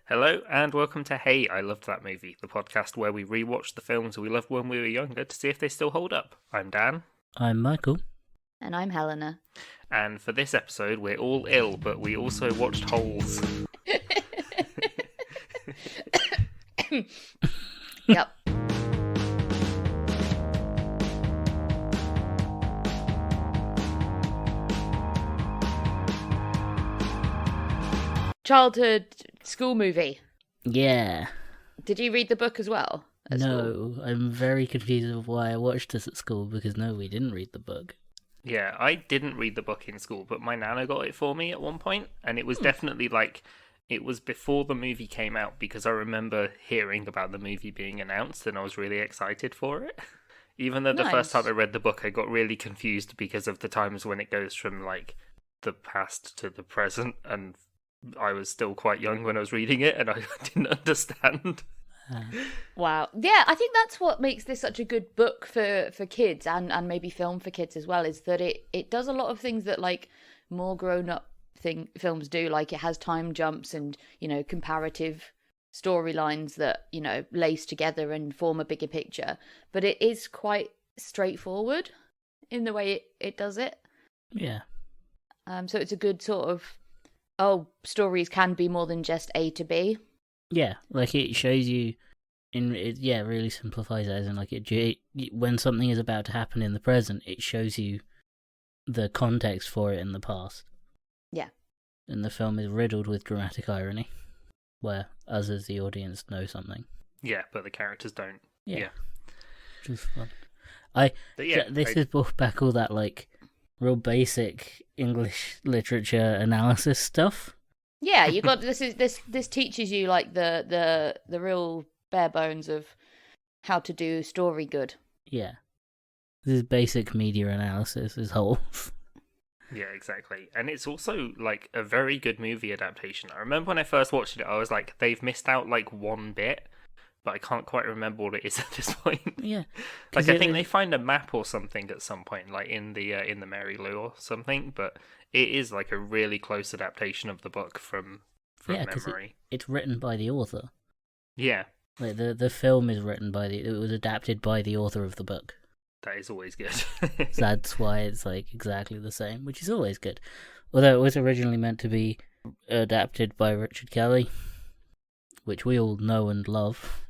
Hello, and welcome to Hey, I Loved That Movie, the podcast where we rewatch the films we loved when we were younger to see if they still hold up. I'm Dan. I'm Michael. And I'm Helena. And for this episode, we're all ill, but we also watched Holes. Yep. Childhood school movie. Yeah. Did you read the book as well? At No, school? I'm very confused of why I watched this at school because no, we didn't read the book. Yeah, I didn't read the book in school, but my nana got it for me at one point, and it was definitely it was before the movie came out because I remember hearing about the movie being announced and I was really excited for it. Even though the first Nice. time I read the book, I got really confused because of the times when it goes from the past to the present, and I was still quite young when I was reading it, and I didn't understand. Wow. Yeah, I think that's what makes this such a good book for kids and maybe film for kids as well, is that it does a lot of things that more grown up films do. Like it has time jumps and, comparative storylines that, lace together and form a bigger picture. But it is quite straightforward in the way it does it. Yeah. So it's a good sort of, stories can be more than just A to B. Yeah, like it shows you, it really simplifies it, as in when something is about to happen in the present, it shows you the context for it in the past. Yeah. And the film is riddled with dramatic irony, where us as the audience know something. Yeah, but the characters don't. Yeah. Which is fun. This has brought back all that real basic English literature analysis stuff. Yeah, you got this teaches you the real bare bones of how to do story good. Yeah. This is basic media analysis is whole. Yeah, exactly. And it's also a very good movie adaptation. I remember when I first watched it, I was like, they've missed out one bit, but I can't quite remember what it is at this point. Yeah. I think they find a map or something at some point, in the Mary Lou or something, but it is a really close adaptation of the book from memory. It's written by the author. Yeah. The film is it was adapted by the author of the book. That is always good. So that's why it's exactly the same, which is always good. Although it was originally meant to be adapted by Richard Kelly, which we all know and love.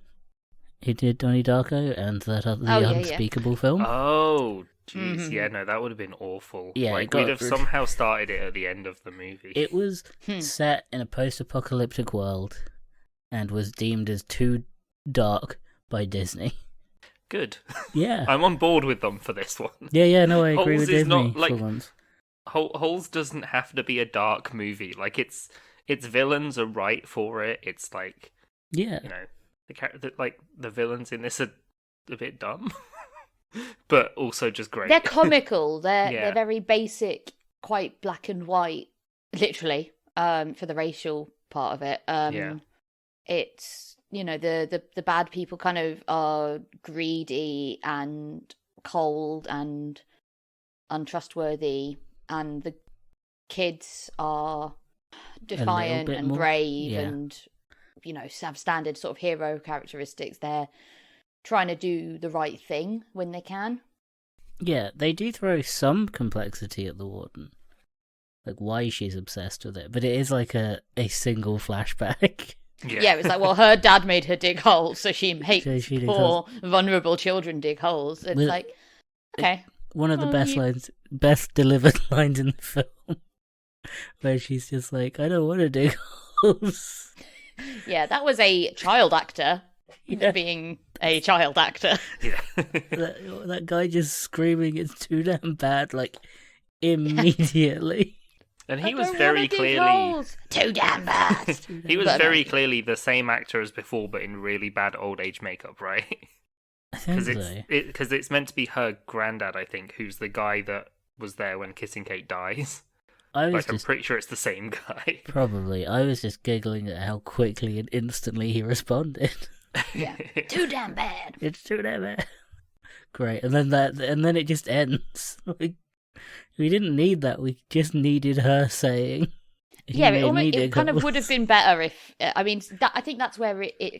He did Donnie Darko and that other Unspeakable film. Oh, jeez. Yeah, no, that would have been awful. Yeah, we'd have somehow started it at the end of the movie. It was set in a post-apocalyptic world and was deemed as too dark by Disney. Good. Yeah. I'm on board with them for this one. Yeah, no, I agree Holes with is Disney not, for once. Holes doesn't have to be a dark movie. Its villains are right for it. It's yeah, the villains in this are a bit dumb, but also just great. They're comical. They're Yeah. they're very basic, quite black and white, literally. For the racial part of it. Yeah. It's the bad people kind of are greedy and cold and untrustworthy, and the kids are defiant and more, brave yeah. and have standard sort of hero characteristics. They're trying to do the right thing when they can. Yeah, they do throw some complexity at the warden. Why she's obsessed with it. But it is a single flashback. Yeah, it was her dad made her dig holes, so she makes So she digs poor, vulnerable children dig holes. It's okay. One of the best delivered lines in the film, where she's just I don't want to dig holes. Yeah, that was a child actor being a child actor. Yeah. that guy just screaming, it's too damn bad, immediately. And he was very clearly too damn bad. he was very clearly the same actor as before, but in really bad old age makeup, right? I think so. Because it's meant to be her granddad, I think, who's the guy that was there when Kissing Kate dies. I'm pretty sure it's the same guy. Probably. I was just giggling at how quickly and instantly he responded. Yeah, too damn bad. It's too damn bad. Great, and then it just ends. We didn't need that. We just needed her saying. Yeah, made media it kind of goals. would have been better if I mean I think that's where it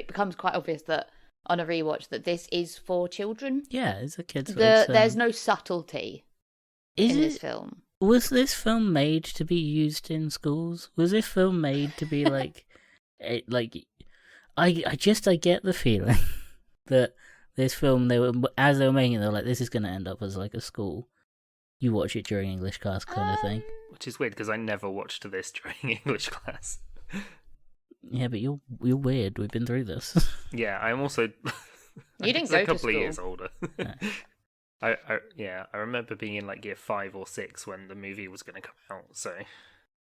becomes quite obvious that on a rewatch that this is for children. Yeah, it's a kids' film. There's no subtlety Is in it? this film. Was this film made to be used in schools? Was this film made to be like, I get the feeling that this film as they were making it, they were like, this is going to end up as like a school. You watch it during English class kind of thing. Which is weird because I never watched this during English class. Yeah, but you're weird. We've been through this. Yeah, I'm also. You didn't it's go a to couple school. of years older. Yeah. I remember being in like year 5 or 6 when the movie was going to come out. So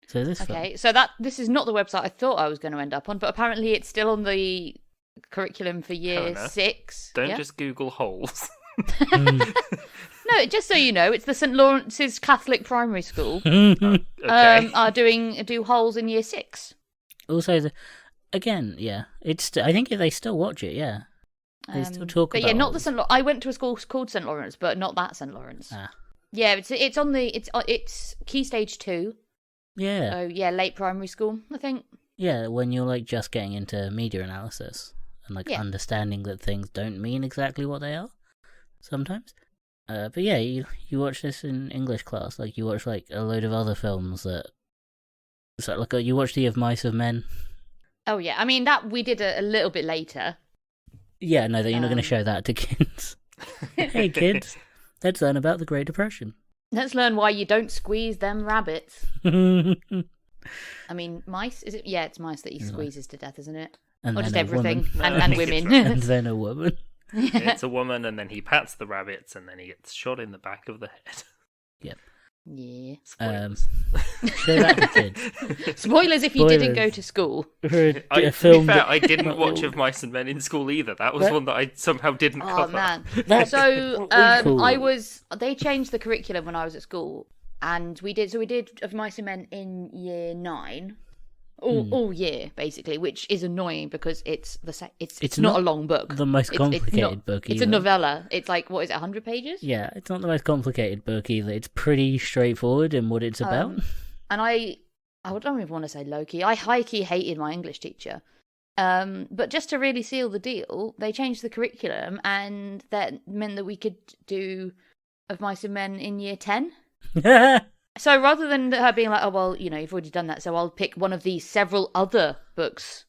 So this Okay, so this is not the website I thought I was going to end up on, but apparently it's still on the curriculum for year Helena, 6. don't Yeah? just Google holes. No, just so you know, it's the St Lawrence's Catholic Primary School. film. Okay. Do holes in year 6. Also, again, yeah, I think if they still watch it, yeah, they still talk But about. yeah, not the holes. St. I went to a school called St Lawrence, but not that St Lawrence. Ah. Yeah, it's Key Stage 2. Yeah, So yeah, late primary school, I think. yeah, when you're like just getting into media analysis and like Yeah. understanding that things don't mean exactly what they are sometimes. But yeah, you watch this in English class, like you watch like a load of other films that, so like you watch The Of Mice of Men. Oh yeah, I mean that we did a little bit later. Yeah, no, you're not going to Um. show that to kids. Hey kids, let's learn about the Great Depression. Let's learn why you don't squeeze them rabbits. And I mean, mice? Is it? Yeah, it's mice that he squeezes to death, isn't it? Or then just a everything, woman. No, and I think it's women. And then a woman. It's a woman, and then he pats the rabbits, and then he gets shot in the back of the head. Yeah. Spoilers. Show that to kids. Spoilers if you didn't Spoilers. go to school. For a To be film fair, that- I didn't watch Of Mice and Men in school either. That was That- one that I somehow didn't Oh cover. man. That's So cool. they changed the curriculum when I was at school, and we did Of Mice and Men in year 9. All year basically, which is annoying because it's It's not not a long book. the most complicated not- book It's a either. novella. It's like, what is it, 100 pages? Yeah, it's not the most complicated book either. It's pretty straightforward in what it's about. And I don't even want to say low-key. I high-key hated my English teacher. But just to really seal the deal, they changed the curriculum, and that meant that we could do Of Mice and Men in year 10. So rather than her being like, oh, well, you've already done that, so I'll pick one of these several other books.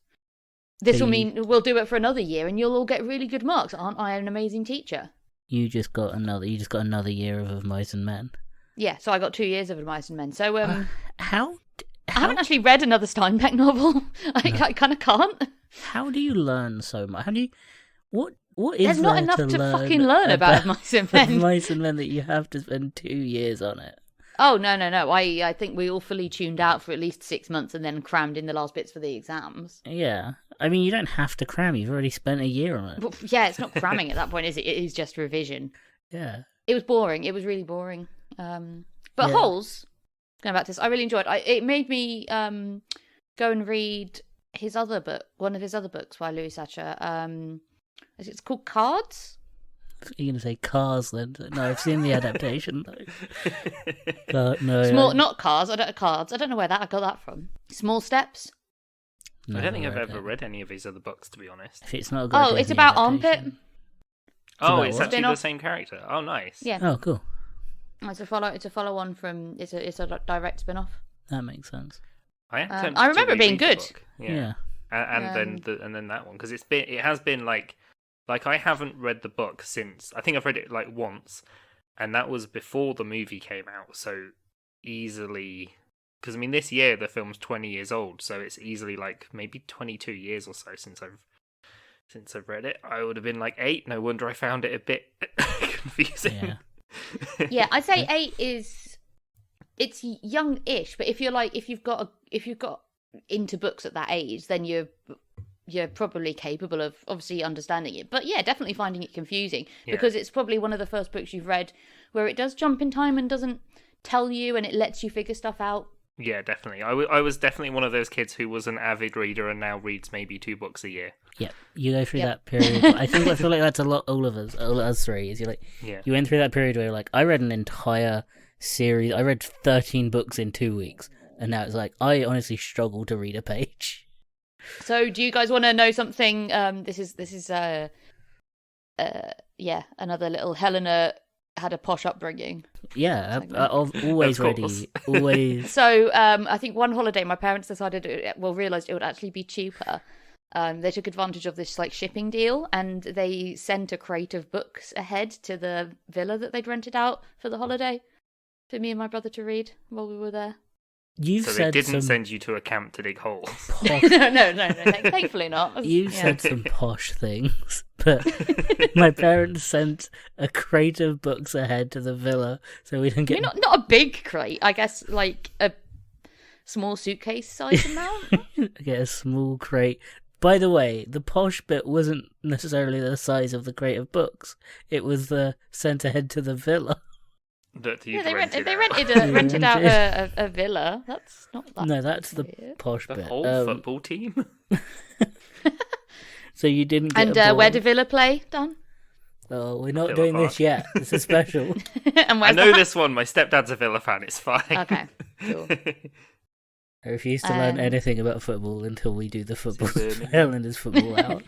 This will mean we'll do it for another year, and you'll all get really good marks. Aren't I an amazing teacher? You just got another year of Mice and Men. Yeah, so I got 2 years of Of Mice and Men. So How I haven't actually read another Steinbeck novel. I kind of can't. how do you learn so much? How do you what is There's not there enough to learn fucking learn about Of Mice and Men. Mice and Men that you have to spend 2 years on it? Oh, no. I think we all fully tuned out for at least 6 months and then crammed in the last bits for the exams. Yeah, I mean you don't have to cram. You've already spent a year on it. But yeah, it's not cramming at that point, is it? It is just revision. Yeah. It was boring. It was really boring. But Yeah. Holes, going back to this, I really enjoyed. It made me go and read his other book, one of his other books by Louis Satcher. It's called Cards. You're going to say Cars then? No, I've seen the adaptation though. No. Small, not Cards. Cards. I don't know where I got that from. Small Steps. No, I don't think I've read ever it. read any of his other books, to be honest. If it's not a good Oh, it's Disney about Armpit. adaptation. Oh, about it's what? actually the Spin-off. same character. Oh, nice. Yeah, Oh, cool. it's a follow on from. It's a direct spin off. That makes sense. I am tempted I remember to it being reread the good. book. Yeah. And then that one, because it has been like I haven't read the book since I think I've read it like once, and that was before the movie came out. So easily, because I mean this year the film's 20 years old, so it's easily like maybe 22 years or so since I've read it. I would have been like 8. No wonder I found it a bit confusing. Yeah. Yeah, I'd say 8 is it's young-ish, but if you've got into books at that age, then you're probably capable of obviously understanding it. But yeah, definitely finding it confusing because it's probably one of the first books you've read where it does jump in time and doesn't tell you, and it lets you figure stuff out. Yeah, definitely. I was definitely one of those kids who was an avid reader and now reads maybe 2 books a year. Yeah, you go through Yep. that period. I feel like that's a lot. All of us three. Is Yeah. you went through that period where you're like, I read an entire series. I read 13 books in 2 weeks. and now it's like I honestly struggle to read a page. So, do you guys want to know something? This is another little Helena had a posh upbringing. Yeah, I've always Of course. ready, always. So, I think one holiday my parents realised it would actually be cheaper. They took advantage of this like shipping deal, and they sent a crate of books ahead to the villa that they'd rented out for the holiday for me and my brother to read while we were there. You've So they said didn't some send you to a camp to dig holes. posh. No, thankfully not. You've Yeah. said some posh things, but my parents sent a crate of books ahead to the villa so we didn't I get. mean, not a big crate, I guess, like a small suitcase size amount. Get a small crate. By the way, the posh bit wasn't necessarily the size of the crate of books. It was the sent ahead to the villa. That Yeah, you'd they rented rented out. out a villa. That's not that. No, that's the weird. posh The bit. whole football team? So you didn't get And a ball. where did Villa play, Dan? Oh, we're not Villa doing Park. this yet. This is special. And I where's know that? this one. My stepdad's a Villa fan. It's fine. Okay, cool. I refuse to learn Um, anything about football until we do the football. Birmingham. Highlanders football out.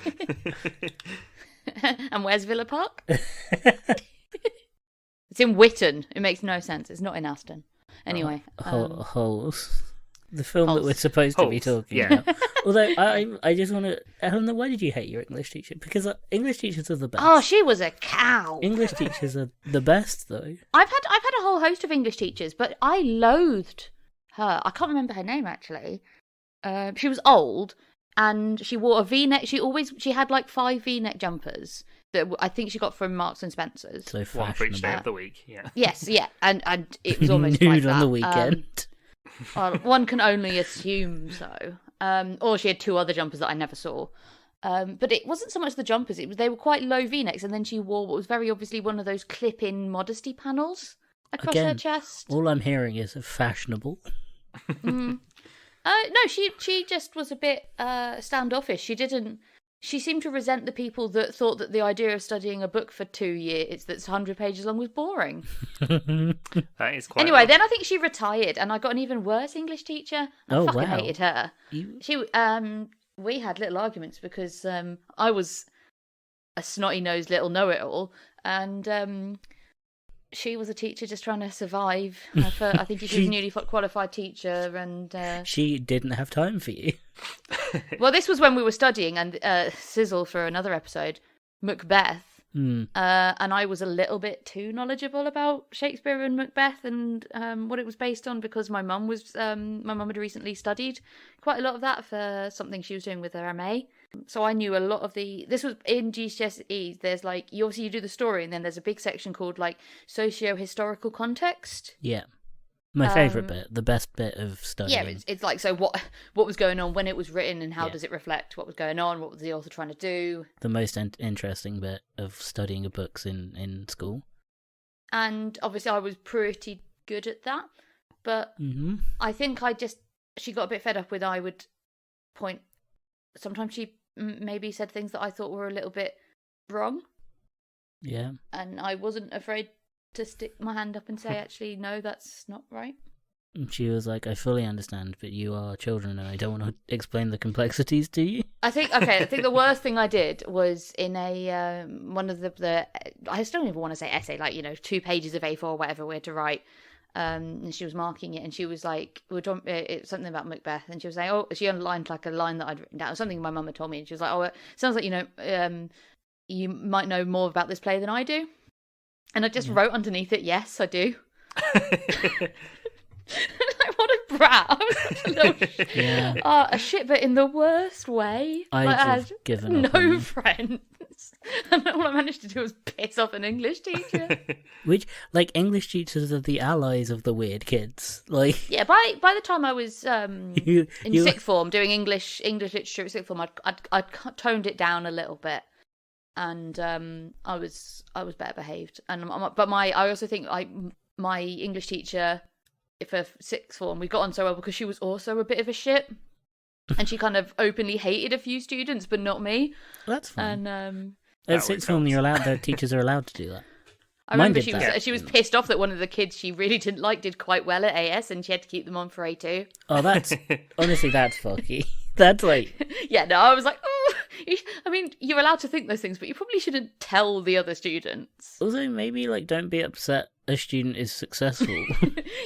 And where's Villa Park? It's in Witton. It makes no sense. It's not in Aston. Anyway. Holes. The film that Holes. we're supposed to be Holes, talking yeah. about. Although I just want to, Helena, why did you hate your English teacher? Because English teachers are the best. Oh, she was a cow. English teachers are the best, though. I've had a whole host of English teachers, but I loathed her. I can't remember her name actually. She was old, and she wore a V-neck. She had like 5 V-neck jumpers that I think she got from Marks and Spencer's. So One for each day fashionable. of the week. Yeah. Yes, yeah, and it was almost like Nude that. on the weekend. Well, one can only assume so. Or she had 2 other jumpers that I never saw. But it wasn't so much the jumpers; they were quite low V-necks, and then she wore what was very obviously one of those clip-in modesty panels across her Again, chest. All I'm hearing is fashionable. No, she just was a bit standoffish. She seemed to resent the people that thought that the idea of studying a book for 2 years that's 100 pages long was boring. That is quite. Anyway, then I think she retired, and I got an even worse English teacher. I Oh, fucking wow. hated her. We had little arguments because I was a snotty-nosed little know-it-all, and she was a teacher just trying to survive. I think she was a newly qualified teacher, and She didn't have time for you. well, this was when we were studying, and sizzle for another episode, Macbeth. And I was a little bit too knowledgeable about Shakespeare and Macbeth and what it was based on because my mum had recently studied quite a lot of that for something she was doing with her MA. So I knew a lot of this was in GCSE. There's like, you do the story, and then there's a big section called like socio-historical context. Yeah. My favourite bit, the best bit of studying. Yeah, it's like, so what was going on when it was written, and how Yeah. does it reflect what was going on? What was the author trying to do? The most interesting bit of studying books in school. And obviously I was pretty good at that, but I think she got a bit fed up with I would point. Sometimes she maybe said things that I thought were a little bit wrong, Yeah. and I wasn't afraid to stick my hand up and say, actually, no, that's not right. And she was like, I fully understand, but you are children and I don't want to explain the complexities to you. I think the worst thing I did was in a one of the I still don't even want to say essay, like, 2 pages of A4 or whatever we had to write. And she was marking it, and she was like, it's something about Macbeth, and she was saying, she underlined like a line that I'd written down, something my mum had told me, and she was like, it sounds like you might know more about this play than I do, and I just wrote underneath it, yes, I do. Like, what a brat! I was such a little a shit, but in the worst way. I'd Like, I have had given up on no you. friends, and all I managed to do was piss off an English teacher. Which, like, English teachers are the allies of the weird kids. Like, Yeah, by the time I was you, in you sixth form doing English literature at sixth form, I'd toned it down a little bit, and I was better behaved. And I also think my English teacher for sixth form, we got on so well because she was also a bit of a shit, and she kind of openly hated a few students, but not me. that's fine. And At sixth form, you're allowed. The teachers are allowed to do that. I Mine remember did that. she was pissed off that one of the kids she really didn't like did quite well at AS, and she had to keep them on for A2. Oh, that's honestly that's fucky. That's like Yeah, no, I was like, oh, I mean, you're allowed to think those things, but you probably shouldn't tell the other students. also maybe like don't be upset a student is successful.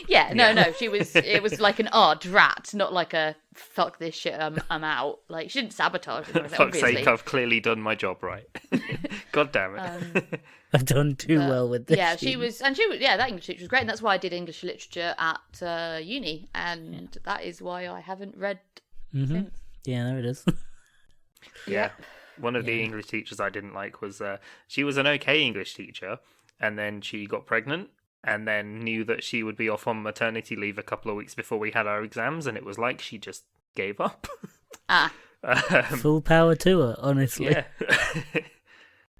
Yeah, no, it was like an drat, not like a fuck this shit, I'm out. Like, she didn't sabotage it, Fuck's obviously. sake, I've clearly done my job right. God damn it. I've done too well with this. Yeah, student. that English teacher was great, and that's why I did English literature at uni, and that is why I haven't read since. Yeah, there it is. Yeah. One of the English teachers I didn't like was, she was an okay English teacher, and then she got pregnant, and then knew that she would be off on maternity leave a couple of weeks before we had our exams, and it was like she just gave up. Full power to her, honestly. Yeah.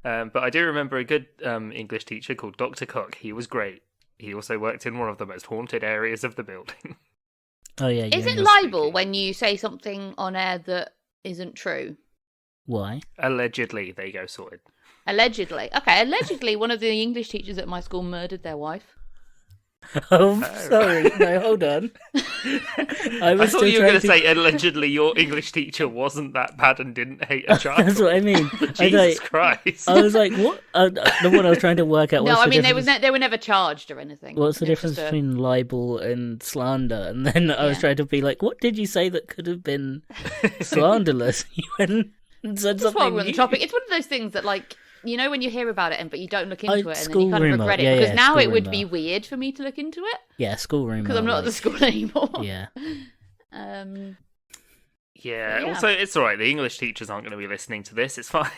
But I do remember a good English teacher called Dr. Cook. He was great. He also worked in one of the most haunted areas of the building. Oh yeah. Is it libel when you say something on air that isn't true? Why? Allegedly, there you go, sorted. Allegedly. Okay, allegedly one of the English teachers at my school murdered their wife. Oh, sorry. No, hold on. I thought you were going to say allegedly your English teacher wasn't that bad and didn't hate a child. That's what I mean. Jesus Christ. I was like, what? The one I was trying to work out. No, I mean they were never charged or anything. What's the difference between libel and slander? And then I was trying to be like, what did you say that could have been slanderless? You went and said That's why something. we're on the topic. It's one of those things that, like, you know, when you hear about it, but you don't look into it, and then school you kind of rumour. regret it Yeah, because yeah, now school it would rumour. be weird for me to look into it Yeah, school room. because I'm not at the school anymore. Yeah. Yeah, Yeah. also, it's alright. The English teachers aren't going to be listening to this. It's fine.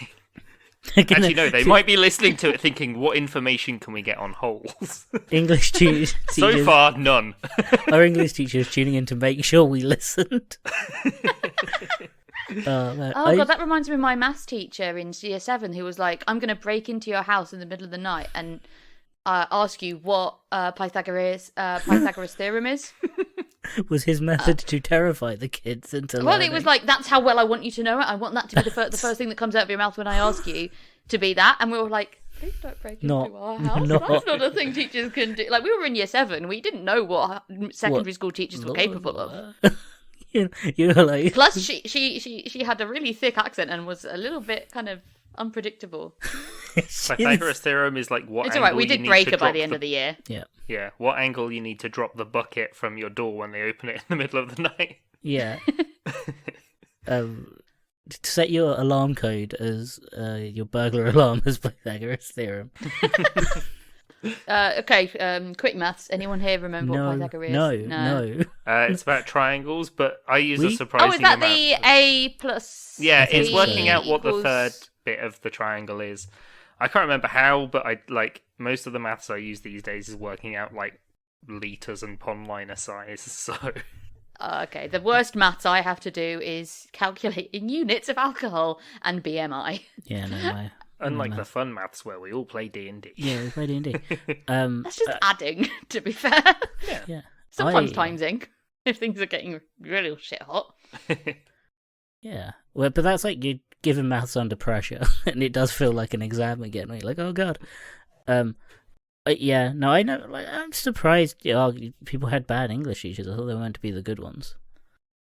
Again, Actually, no, they might be listening to it thinking, what information can we get on holes? English teachers. So far, none. Our English teachers tuning in to make sure we listened. Man, God, that reminds me of my maths teacher in year 7 who was like, I'm going to break into your house in the middle of the night and ask you what Pythagoras' theorem is. was his method to terrify the kids into Well, learning. it was like, that's how well I want you to know it. I want that to be the first thing that comes out of your mouth when I ask you to be that. And we were like, please don't break into our house. That's not a thing teachers can do. Like, we were in year 7. We didn't know what secondary school teachers were capable of. you were like... Plus, she had a really thick accent and was a little bit kind of unpredictable. Pythagoras' theorem is like what It's angle alright, we you did need break to her by drop the end of the year. Yeah. Yeah, what angle you need to drop the bucket from your door when they open it in the middle of the night. Yeah. To set your alarm code as your burglar alarm as Pythagoras' theorem. Okay, quick maths. Anyone here remember what Pythagoras is? No. It's about triangles, but I use a surprising Oh, is that amount. the A plus? Yeah, it's B working out what the equals- third bit of the triangle is. I can't remember how, but I like most of the maths I use these days is working out like liters and pond liner size. So Okay, the worst maths I have to do is calculating units of alcohol and BMI. Yeah, no. unlike the fun maths where we all play D&D. Yeah, we played D&D. That's just adding, to be fair. Yeah. Sometimes timesing, if things are getting really shit hot. Yeah. Well, but that's like you're giving maths under pressure, and it does feel like an exam again. Where you're like, oh god. Yeah. No, I know. Like, I'm surprised. People had bad English teachers. I thought they were meant to be the good ones.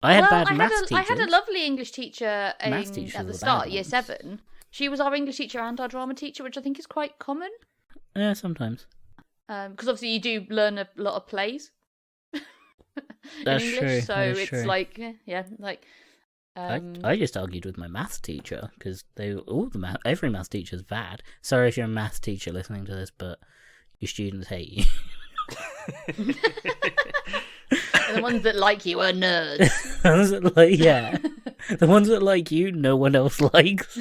I had bad maths teachers. I had a lovely English teacher Maths teachers at were the the start, bad year ones. 7. She was our English teacher and our drama teacher, which I think is quite common. Yeah, sometimes. Because obviously you do learn a lot of plays That's in English, true. so That's it's true. like, yeah, like... I just argued with my maths teacher because every maths teacher is bad. Sorry if you're a maths teacher listening to this, but your students hate you. the ones that like you are nerds. The ones that the ones that like you, no one else likes.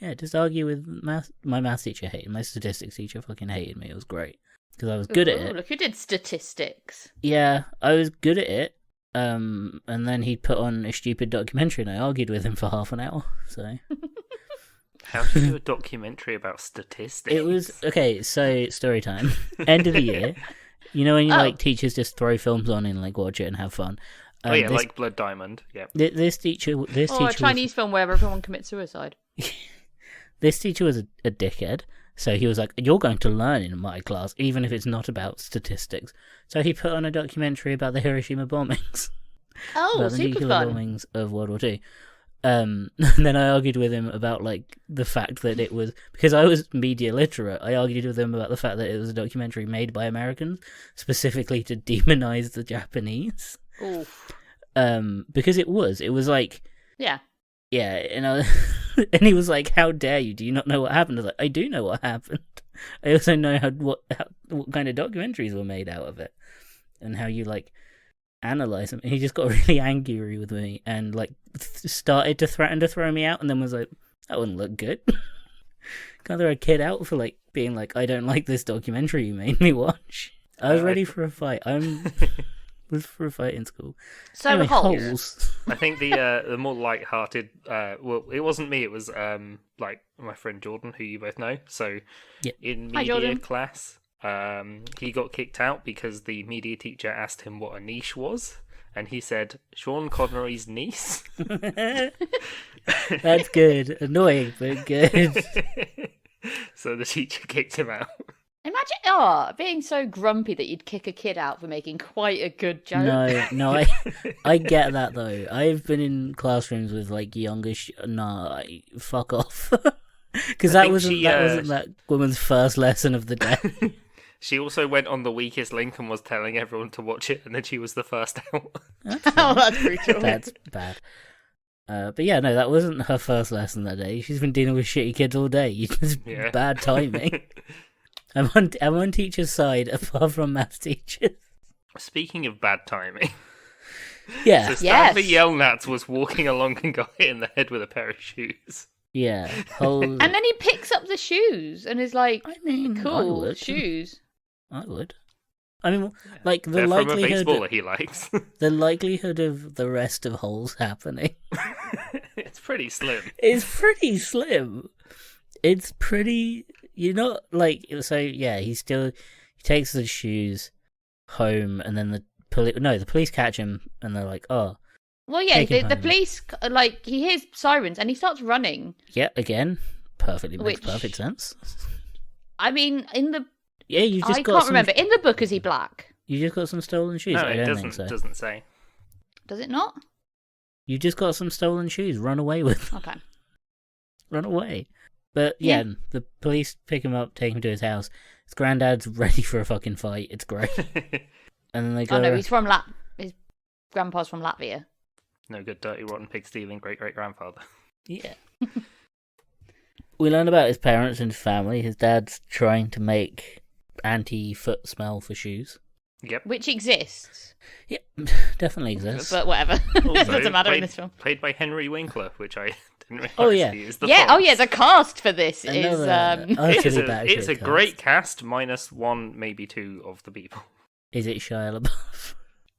Yeah, just argue with math. My maths teacher hated my statistics teacher. Fucking hated me. It was great because I was good at Ooh, it. Look who did statistics. Yeah, I was good at it. And then he put on a stupid documentary, and I argued with him for half an hour. So How do you do a documentary about statistics? it was okay. So story time, end of the year. You know when you like teachers just throw films on and like watch it and have fun. Oh yeah, like Blood Diamond. Yeah. This teacher. Or a Chinese film where everyone commits suicide. This teacher was a dickhead, so he was like, "You're going to learn in my class, even if it's not about statistics." So he put on a documentary about the Hiroshima bombings. Oh, about the super nuclear fun. bombings of World War II. And then I argued with him about like the fact that it was, because I was media literate, I argued with him about the fact that it was a documentary made by Americans specifically to demonize the Japanese. Oof. Because it was like, Yeah. yeah, and and he was like, "How dare you? Do you not know what happened?" I was like, "I do know what happened. I also know what kind of documentaries were made out of it, and how you like analyze them." And he just got really angry with me and like started to threaten to throw me out, and then was like, "That wouldn't look good." Can't throw a kid out for like being like, "I don't like this documentary you made me watch." I was ready for a fight. Was for a fight in school. So Anyway, Holes. I think the more light-hearted, well, it wasn't me. It was like my friend Jordan, who you both know. So Yeah. in Hi, media Jordan. class, he got kicked out because the media teacher asked him what a niche was, and he said Sean Connery's niece. That's good. Annoying, but good. So the teacher kicked him out. Imagine being so grumpy that you'd kick a kid out for making quite a good joke. No, I get that though. I've been in classrooms with like younger. Fuck off. Because that think wasn't that woman's first lesson of the day. She also went on The Weakest Link and was telling everyone to watch it, and then she was the first out. Oh, that's brutal. That's bad. But yeah, no, that wasn't her first lesson that day. She's been dealing with shitty kids all day. It's Yeah. bad timing. I'm on teacher's side, apart from maths teachers. Speaking of bad timing, Yeah, so Stanley Yes. Yelnats was walking along and got hit in the head with a pair of shoes. yeah. Whole... And then he picks up the shoes and is like, I mean, I cool, would. shoes. I would. I mean, like the They're from a likelihood, baseballer he likes. the likelihood of the rest of holes happening It's pretty slim. is pretty slim. It's pretty. You're not like so. Yeah, he takes the shoes home, and then the police catch him, and they're like, "Oh, Well, yeah, Take him the home. police, like, he hears sirens and he starts running. yeah." Again, perfectly makes Which- perfect sense. I mean, Yeah, you just I got can't some. remember. In the book, is he black? You just got some stolen shoes. No, I it don't doesn't. think so. Doesn't say. Does it not? You just got some stolen shoes. Run away with them. Okay. Run away. But yeah, the police pick him up, take him to his house. His granddad's ready for a fucking fight. It's great. And then they go. Oh, no, he's from his grandpa's from Latvia. No good, dirty, rotten, pig stealing great great grandfather. Yeah. We learn about his parents and his family. His dad's trying to make anti-foot smell for shoes. Yep. Which exists, Yeah, definitely exists. but whatever. it Also doesn't matter in played, this film. Played by Henry Winkler, which I didn't realize. Oh, yeah. he is the Yeah, Fox. oh yeah, the cast for this Another is... utterly It's a batshit great cast. cast, minus one, maybe two of the people. Is it Shia LaBeouf?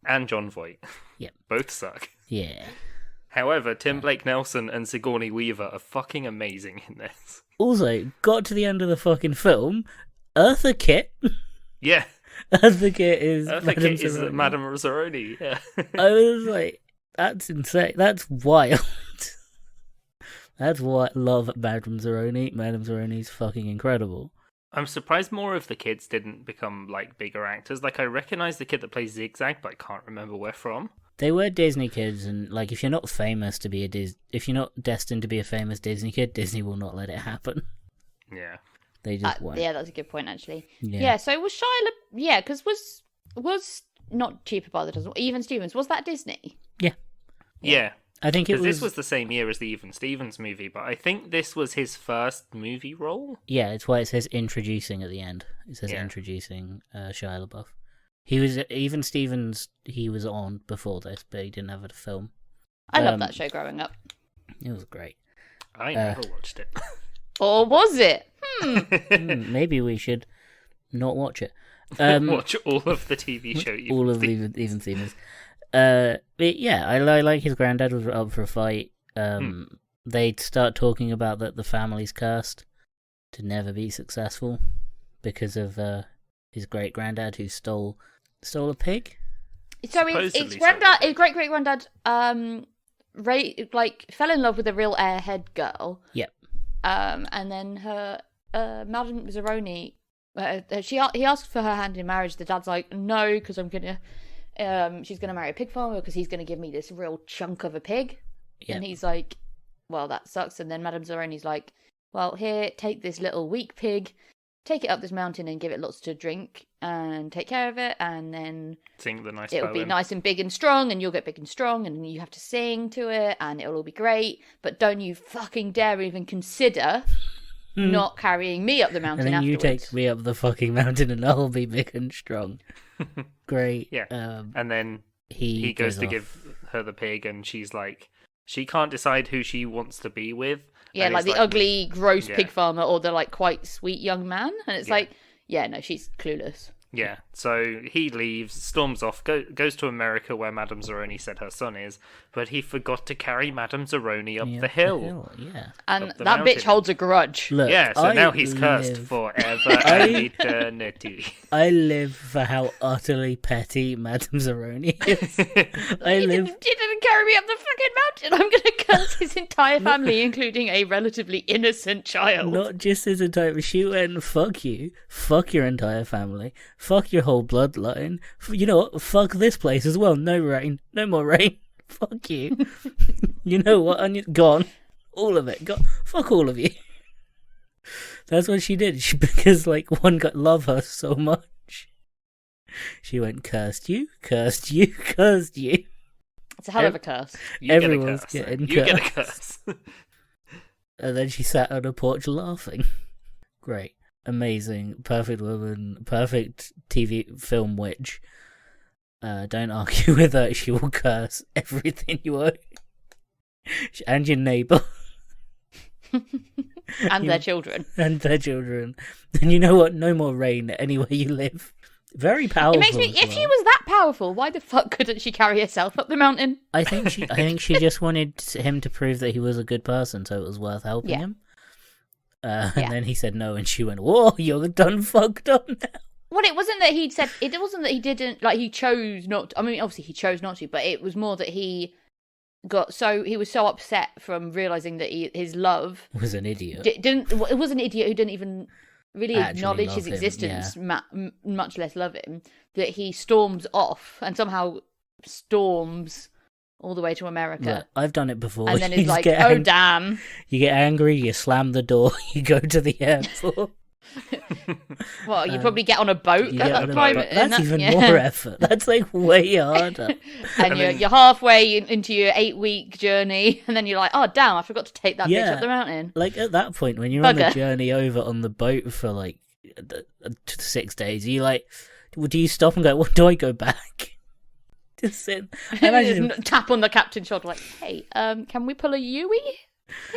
And John Voight. Yep. Both suck. Yeah. However, Tim Blake Nelson and Sigourney Weaver are fucking amazing in this. Also, got to the end of the fucking film. Eartha Kitt. Yeah, Eartha Kitt is I think Madame it is Zeroni. Madame Rossaroni. Yeah. I was like, that's insane. That's wild. That's what love Madame Zeroni. Madame Zeroni's fucking incredible. I'm surprised more of the kids didn't become like bigger actors. Like I recognize the kid that plays Zigzag, but I can't remember where from. They were Disney kids, and like, if you're not famous to be if you're not destined to be a famous Disney kid, Disney will not let it happen. Yeah. They just won't. yeah, that's a good point, actually. Yeah. Yeah, so was yeah, because was not Cheaper by the Dozen, Even Stevens, was that Disney? Yeah. I think it Because was. this was the same year as the Even Stevens movie, but I think this was his first movie role. Yeah, it's why it says introducing at the end. It says Yeah. introducing Shia LaBeouf. He was Even Stevens. He was on before this, but he didn't have a film. I loved Um, that show growing up. It was great. I never watched it. Or was it? Maybe we should not watch it. Watch all of the TV show. All of the Even Stevens. But yeah, I like his granddad was up for a fight. They'd start talking about that the family's cursed to never be successful because of his great granddad who stole a pig. So it's Supposedly granddad, so. his great granddad, fell in love with a real airhead girl. Yep. And then her Madame Zeroni, he asked for her hand in marriage. The dad's like, no, because she's gonna marry a pig farmer because he's gonna give me this real chunk of a pig. Yep. And he's like, well, that sucks. And then Madame Zeroni's like, well, here, take this little weak pig, take it up this mountain and give it lots to drink and take care of it, and then Sing the nice it'll poem. be nice and big and strong, and you'll get big and strong, and you have to sing to it, and it'll all be great. But don't you fucking dare even consider not carrying me up the mountain And then afterwards. you take me up the fucking mountain and I'll be big and strong. Great. Yeah. And then he goes to off. give her the pig, and she's like, she can't decide who she wants to be with. Yeah, And like it's the ugly, gross Yeah. pig farmer, or the like quite sweet young man, and it's Yeah. like, yeah, no, she's clueless. Yeah, so he leaves, storms off, goes to America where Madame Zeroni said her son is, but he forgot to carry Madame Zeroni up Yeah, the hill. Yeah. And Up the that mountain. bitch holds a grudge. Look, Yeah, so I now he's cursed live- forever and eternity. I live for how utterly petty Madame Zeroni is. I You live. didn't carry me up the fucking mountain. I'm going to curse his entire family, including a relatively innocent child. Not just his entire. She went, fuck you, fuck your entire family, fuck your whole bloodline. You know what? Fuck this place as well. No rain, no more rain. Fuck you. You know what? Gone. All of it. Fuck all of you. That's what she did. Because like one got love her so much. She went, cursed you, cursed you, cursed you. It's a hell of a curse. You Everyone's get a curse. getting You get a curse. And then she sat on a porch laughing. Great. Amazing. Perfect woman. Perfect TV film witch. Don't argue with her. She will curse everything you own. And your neighbour. And their children. And their children. And you know what? No more rain anywhere you live. Very powerful. It makes me. as If she well. was that powerful, why the fuck couldn't she carry herself up the mountain? I think she just wanted him to prove that he was a good person, so it was worth helping Yeah. him. Yeah. And then he said no, and she went, "Whoa, you're done fucked up now." Well, it wasn't that he'd said. It wasn't that he didn't. Like, he chose not to. I mean, obviously he chose not to, but it was more that he he was so upset from realizing that his love Was an idiot. didn't. It was an idiot who didn't even really Actually acknowledge love his him, existence, much less love him. That he storms off and somehow storms all the way to America. Look, I've done it before. And then You it's just like, get oh damn. You get angry, you slam the door, you go to the airport. Well, you probably get on a boat You at get that on a time. boat. and That's even yeah. more effort. That's like way harder. And you're halfway into your 8-week journey, and then you're like, oh damn, I forgot to take that bitch Yeah. up the mountain. Like at that point, when you're on the Bugger. journey over on the boat for like 6 days, you like, well, do you stop and go, well, do I go back? Just sit. I imagine, Just tap on the captain's shoulder, like, hey, can we pull a Yui?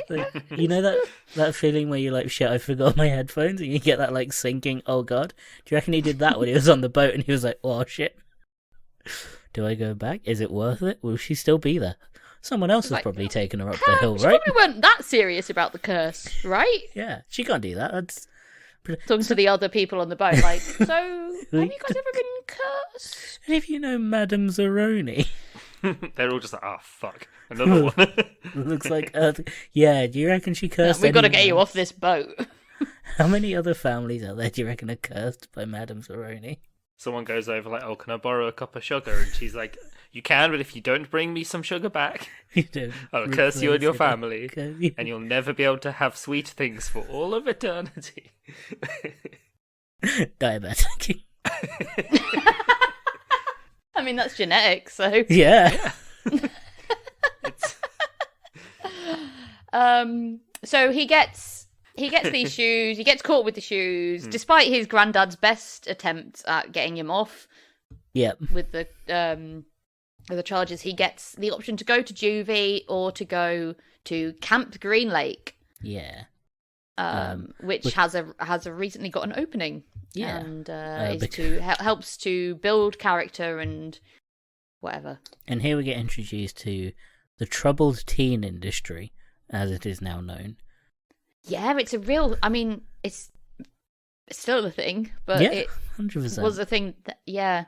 like, you know that feeling where you're like, shit, I forgot my headphones, and you get that like sinking, oh god. Do you reckon he did that when he was on the boat and he was like, oh shit, do I go back? Is it worth it? Will she still be there? Someone else has Like, probably taken her up the hill, She right? probably weren't that serious about the curse, right? Yeah, she can't do that. That's Talking to the other people on the boat, like, so have you guys ever been cursed? And if you know Madame Zeroni, They're all just like, oh, fuck. Another one. looks like Earth. Yeah, do you reckon she cursed? We've got to get anyone you else? off this boat. How many other families out there do you reckon are cursed by Madame Zeroni? Someone goes over like, oh, can I borrow a cup of sugar? And she's like, you can, but if you don't bring me some sugar back, You do. I'll curse you and your family. Curse you. And you'll never be able to have sweet things for all of eternity. Diabetic. I mean, that's genetics, so. Yeah. It's... So he gets these shoes. He gets caught with the shoes, despite his granddad's best attempts at getting him off Yep. with the charges. He gets the option to go to juvie or to go to Camp Green Lake, Yeah. which has a recently got an opening. Yeah. And is bec- to helps to build character and whatever. And here we get introduced to the troubled teen industry, as it is now known. Yeah, it's a real. I mean, it's still a thing, but Yeah, it 100%. was a thing. Yeah,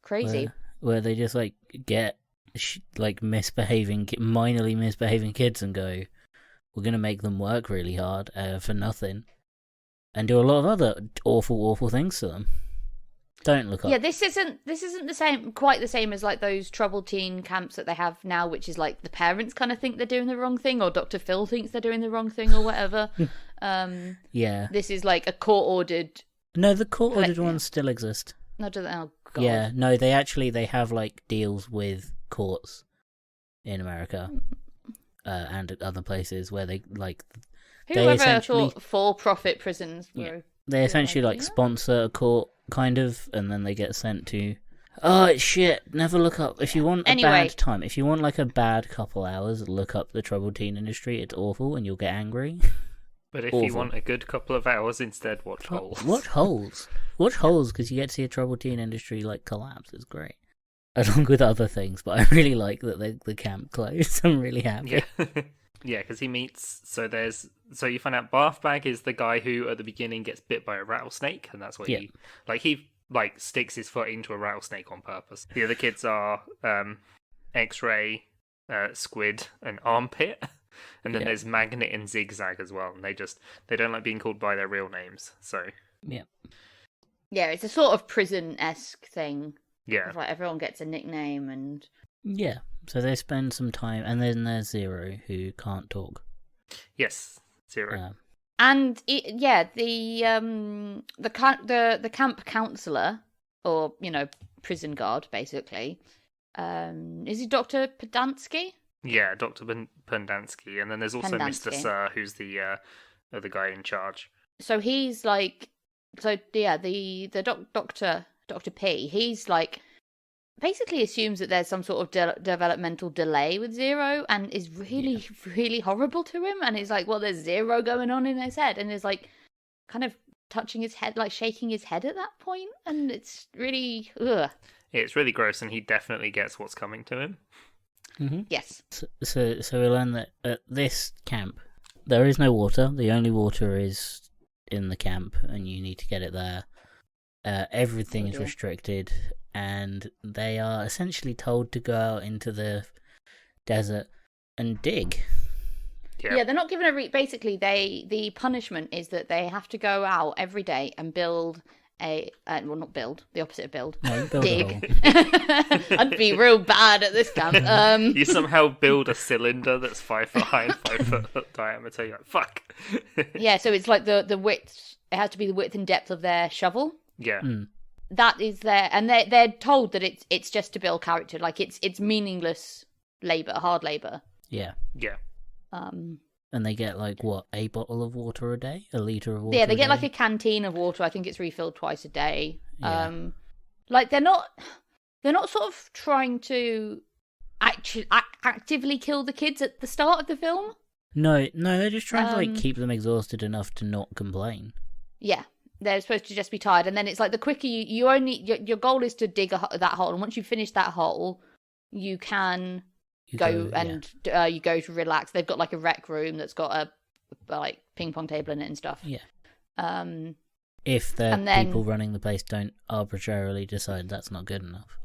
crazy. Where they just like get like minorly misbehaving kids and go, we're going to make them work really hard for nothing, and do a lot of other awful things to them. Don't look up. Yeah, this isn't quite the same as like those troubled teen camps that they have now, which is like the parents kind of think they're doing the wrong thing, or Dr. Phil thinks they're doing the wrong thing, or whatever. Yeah. This is like a court-ordered. No, the court-ordered ones still exist. Oh God. Yeah, no, they have like deals with courts in America and at other places where they like. Whoever thought for-profit prisons were. Yeah, they essentially like sponsor a court, kind of, and then they get sent to. Oh, it's shit. Never look up. If you want a bad time, if you want like a bad couple hours, look up the troubled teen industry. It's awful and you'll get angry. But if you want a good couple of hours instead, watch Holes. Watch Holes. Watch Holes, because you get to see a troubled teen industry like collapse. It's great. Along with other things, but I really like that the camp closed. I'm really happy. Yeah. Yeah, because he meets. So you find out Bathbag is the guy who at the beginning gets bit by a rattlesnake, and that's what he sticks his foot into a rattlesnake on purpose. The other kids are X-Ray, Squid, and Armpit, and then there's Magnet and Zigzag as well. And they don't like being called by their real names. So yeah, it's a sort of prison-esque thing. Yeah, like everyone gets a nickname and. Yeah, so they spend some time, and then there's Zero, who can't talk. Yes, Zero. And the camp counselor, or prison guard, basically, is he Dr. Podansky? Yeah, Dr. Pendansky, and then there's also Mr. Sir, who's the other guy in charge. So he's like, the Dr. P, he's like. Basically assumes that there's some sort of developmental delay with Zero, and is really, really horrible to him. And he's like, well, there's Zero going on in his head. And is like kind of touching his head, like shaking his head at that point. And it's really, ugh. It's really gross, and he definitely gets what's coming to him. Mm-hmm. Yes. So we learn that at this camp, there is no water. The only water is in the camp, and you need to get it there. Everything is restricted, and they are essentially told to go out into the desert and dig. Yeah, they're not given basically, the punishment is that they have to go out every day and build not build, the opposite of build. No, build dig. I'd be real bad at this camp. You somehow build a cylinder that's 5 foot high and 5 foot diameter. You're like, fuck. Yeah, so it's like the width. It has to be the width and depth of their shovel. Yeah. That is there, and they're told that it's just to build character, like it's meaningless labor, hard labor. Yeah. And they get like what, a bottle of water a day, a liter of water. Yeah, they get day? like a canteen of water. I think it's refilled twice a day. Yeah. Like they're not sort of trying to actively kill the kids at the start of the film. No, they're just trying to like keep them exhausted enough to not complain. Yeah. They're supposed to just be tired, and then it's like the quicker your goal is to dig that hole, and once you finish that hole, you can go to relax. They've got like a rec room that's got a like ping pong table in it and stuff. Yeah. If people running the place don't arbitrarily decide that's not good enough.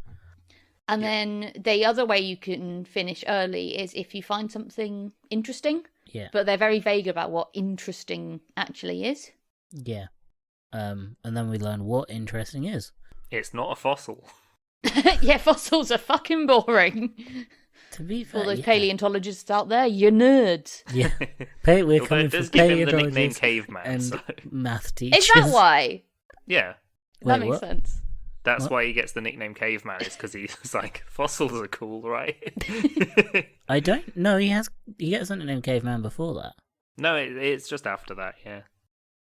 And then the other way you can finish early is if you find something interesting. Yeah. But they're very vague about what interesting actually is. Yeah. And then we learn what interesting is. It's not a fossil. Yeah, fossils are fucking boring. To be fair, all those paleontologists out there, you're nerds. Yeah, we're coming from give him the nickname Caveman and math teachers. Is that why? Yeah, that makes sense. That's why he gets the nickname Caveman. Is because he's like, fossils are cool, right? I don't know. He gets the nickname Caveman before that. No, it's just after that. Yeah.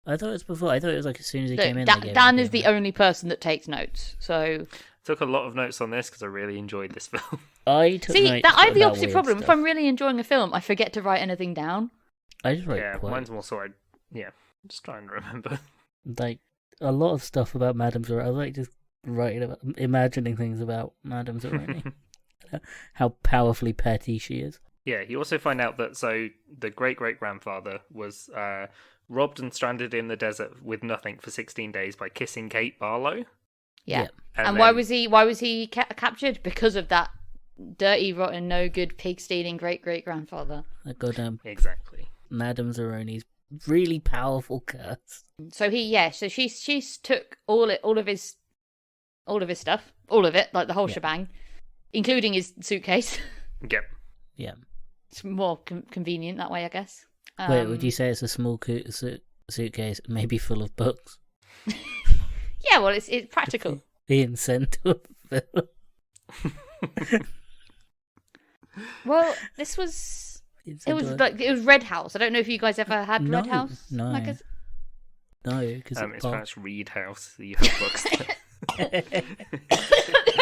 I thought it was before. I thought it was like as soon as he came in. Dan is the only person that takes notes, so. Took a lot of notes on this because I really enjoyed this film. I have the opposite problem. Stuff. If I'm really enjoying a film, I forget to write anything down. I just write. Yeah, mine's more so. I'm just trying to remember. Like a lot of stuff about Madame Zeroni. I like just writing about, imagining things about Madame Zeroni. How powerfully petty she is. Yeah, you also find out that the great-great-grandfather was robbed and stranded in the desert with nothing for 16 days by kissing Kate Barlow. Yeah. And why was he captured? Because of that dirty, rotten, no good, pig-stealing great-great-grandfather. That goddamn exactly Madame Zeroni's really powerful curse. So she's took all of his stuff, all of it, like the whole shebang, including his suitcase. Yep. Yeah. It's more convenient that way, I guess. Wait, would you say it's a small suitcase, maybe full of books? Yeah, well, it's practical. Being sent to a film. Well, this was. It was Red House. I don't know if you guys ever had Red House. No. No, because it's pronounced Reed House. You have books. Don't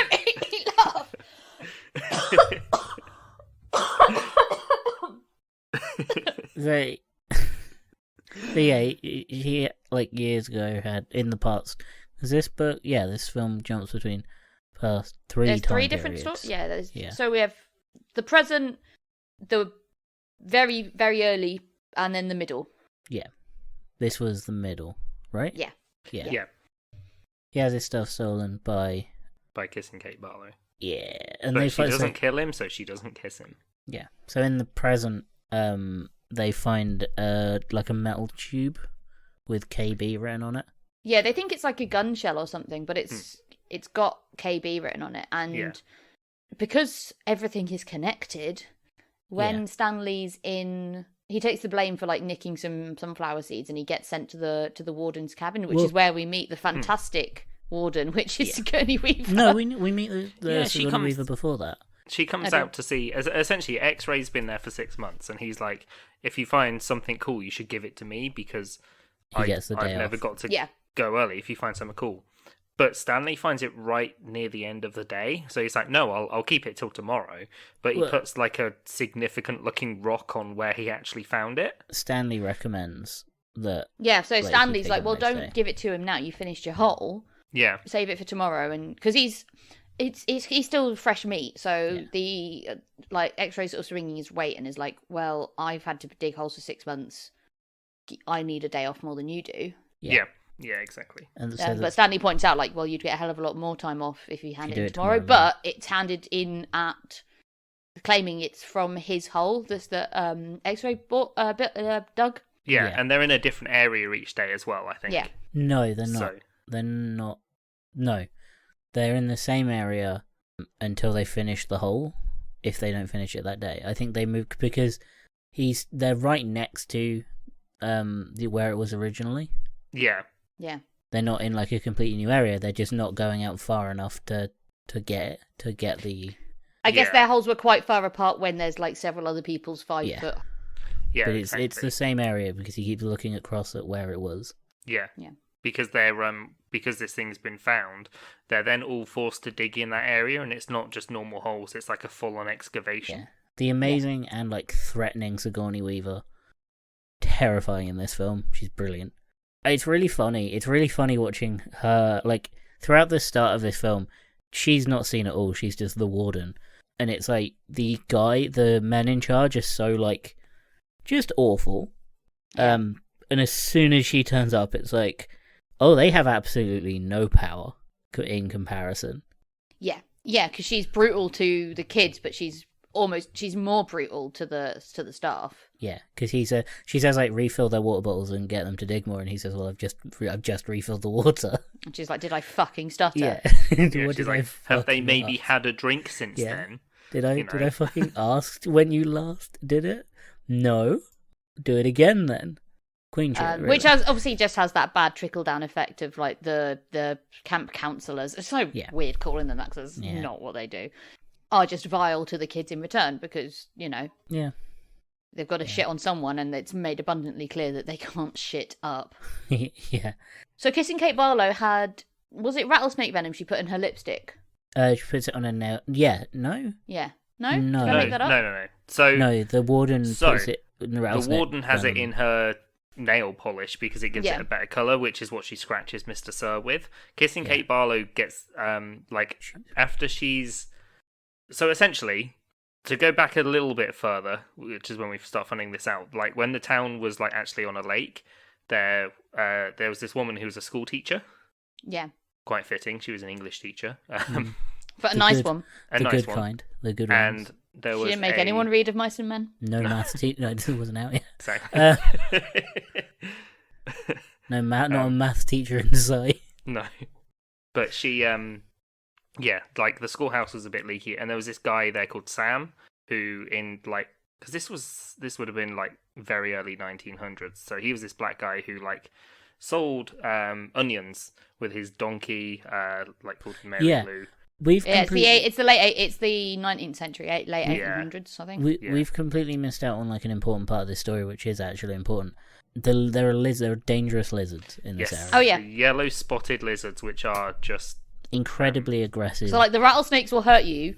make me laugh. So yeah, he like years ago had in the past. Because this book, this film jumps between past There's time three different periods. stories. Yeah. So we have the present, the very very early, and then the middle. Yeah, this was the middle, right? Yeah. Yeah. He has his stuff stolen by Kissing Kate Barlow. Yeah, and But they she find doesn't kill him, so she doesn't kiss him. Yeah, so in the present, they find like a metal tube with KB written on it. Yeah, they think it's like a gun shell or something, but it's got KB written on it, and because everything is connected, when Stanley's in, he takes the blame for like nicking some sunflower seeds, and he gets sent to the warden's cabin, which is where we meet the fantastic warden, which is Sigourney Weaver. No, we meet the she Sigourney comes- Weaver before that. She comes out to see, essentially, X-Ray's been there for 6 months, and he's like, if you find something cool, you should give it to me, because He gets the day I've never off. got to go early if you find something cool. But Stanley finds it right near the end of the day, so he's like, no, I'll keep it till tomorrow. But he puts like a significant-looking rock on where he actually found it. Stanley recommends that. Yeah, so Like, Stanley's you like, take well, it the next don't day. give it to him now. You finished your hole. Yeah. Save it for tomorrow, and because he's still fresh meat, so the like X-Ray sort of swinging his weight and is like, well, I've had to dig holes for 6 months. I need a day off more than you do. Yeah, exactly. And so But Stanley points out, like, well, you'd get a hell of a lot more time off if you hand If it you in do it tomorrow. tomorrow, But it's handed in at claiming it's from his hole. This that X-Ray dug. Yeah, Yeah. and they're in a different area each day as well, I think. Yeah. No, they're not. So, They're not. No, they're in the same area until they finish the hole. If they don't finish it that day, I think they moved because they're right next to where it was originally. yeah. Yeah. They're not in like a completely new area. They're just not going out far enough to get the. I guess Yeah. their holes were quite far apart when there's like several other people's 5 Yeah. foot. Yeah, But exactly. it's the same area because he keeps looking across at where it was. Yeah. Yeah. Because they're because this thing's been found, they're then all forced to dig in that area, and it's not just normal holes, it's like a full on excavation. Yeah. The amazing and like threatening Sigourney Weaver, terrifying in this film. She's brilliant. It's really funny. It's really funny watching her like throughout the start of this film. She's not seen it all. She's just the warden, and it's like the men in charge are so like just awful. And as soon as she turns up, it's like, oh, they have absolutely no power in comparison. Yeah, because she's brutal to the kids, but she's more brutal to the staff. Yeah, because she says like refill their water bottles and get them to dig more, and he says, well, I've just refilled the water. And she's like, did I fucking stutter? Yeah. Yeah, What she's did I like, have they fucking maybe ask? had a drink since Yeah. then? Did I you did know? I fucking ask when you last did it? No. Do it again then. Queen shit, really. Which obviously just has that bad trickle down effect of like the camp counselors. It's so weird calling them that because that's not what they do. Are just vile to the kids in return because Yeah. they've got to shit on someone, and it's made abundantly clear that they can't shit up. Yeah. So Kissing Kate Barlow was it rattlesnake venom she put in her lipstick? She puts it on a nail. Yeah. No. Yeah. No? No. Did I make that up? No. So No. The warden So, puts it in the the rattlesnake warden has it venom. in her nail polish because it gives Yeah. it a better colour, which is what she scratches Mr. Sir with. Kissing Kate Barlow gets like after she's so essentially to go back a little bit further, which is when we start finding this out. Like when the town was like actually on a lake, there was this woman who was a school teacher. Yeah. Quite fitting. She was an English teacher. But a The nice good- one. A The nice good one. kind. The good And ones. there She was didn't make anyone read of Mice and Men. No maths teacher. No, it wasn't out yet. Exactly. Not a maths teacher in sight. No, but she, yeah, like the schoolhouse was a bit leaky, and there was this guy there called Sam, who because this would have been like very early 1900s, so he was this black guy who like sold onions with his donkey, like called Mary Lou. It's the 19th century, late 1800s, I think. We've completely missed out on like an important part of this story, which is actually important. There are dangerous lizards in this area. Oh yeah, the yellow spotted lizards, which are just incredibly aggressive. So like the rattlesnakes will hurt you,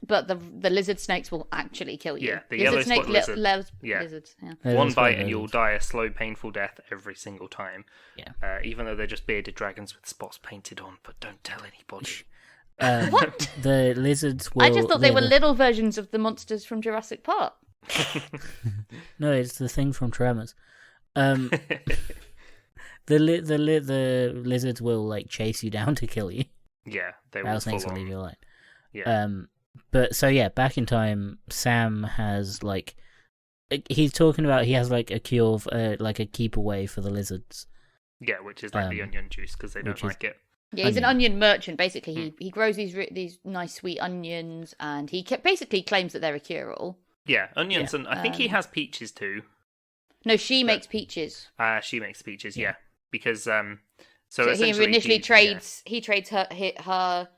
but the lizard snakes will actually kill you. Yeah, the lizard yellow snake, spotted lizard. lizards. Yeah. One bite and you'll die a slow, painful death every single time. Yeah. Even though they're just bearded dragons with spots painted on, but don't tell anybody. What? The lizards will... I just thought they were little versions of the monsters from Jurassic Park. No, it's the thing from Tremors. The lizards will like chase you down to kill you. Yeah, they will. Rattlesnakes will leave you alone. Yeah. But so yeah, back in time, Sam has like he's talking about he has like a cure, like a keep away for the lizards. Yeah, which is like the onion juice because they don't like it. Yeah, he's an onion merchant. Basically, he grows these nice sweet onions, and he basically claims that they're a cure-all. Yeah, onions, and I think he has peaches too. No, she makes peaches. She makes peaches, yeah. Because so he initially trades. Yeah. He trades her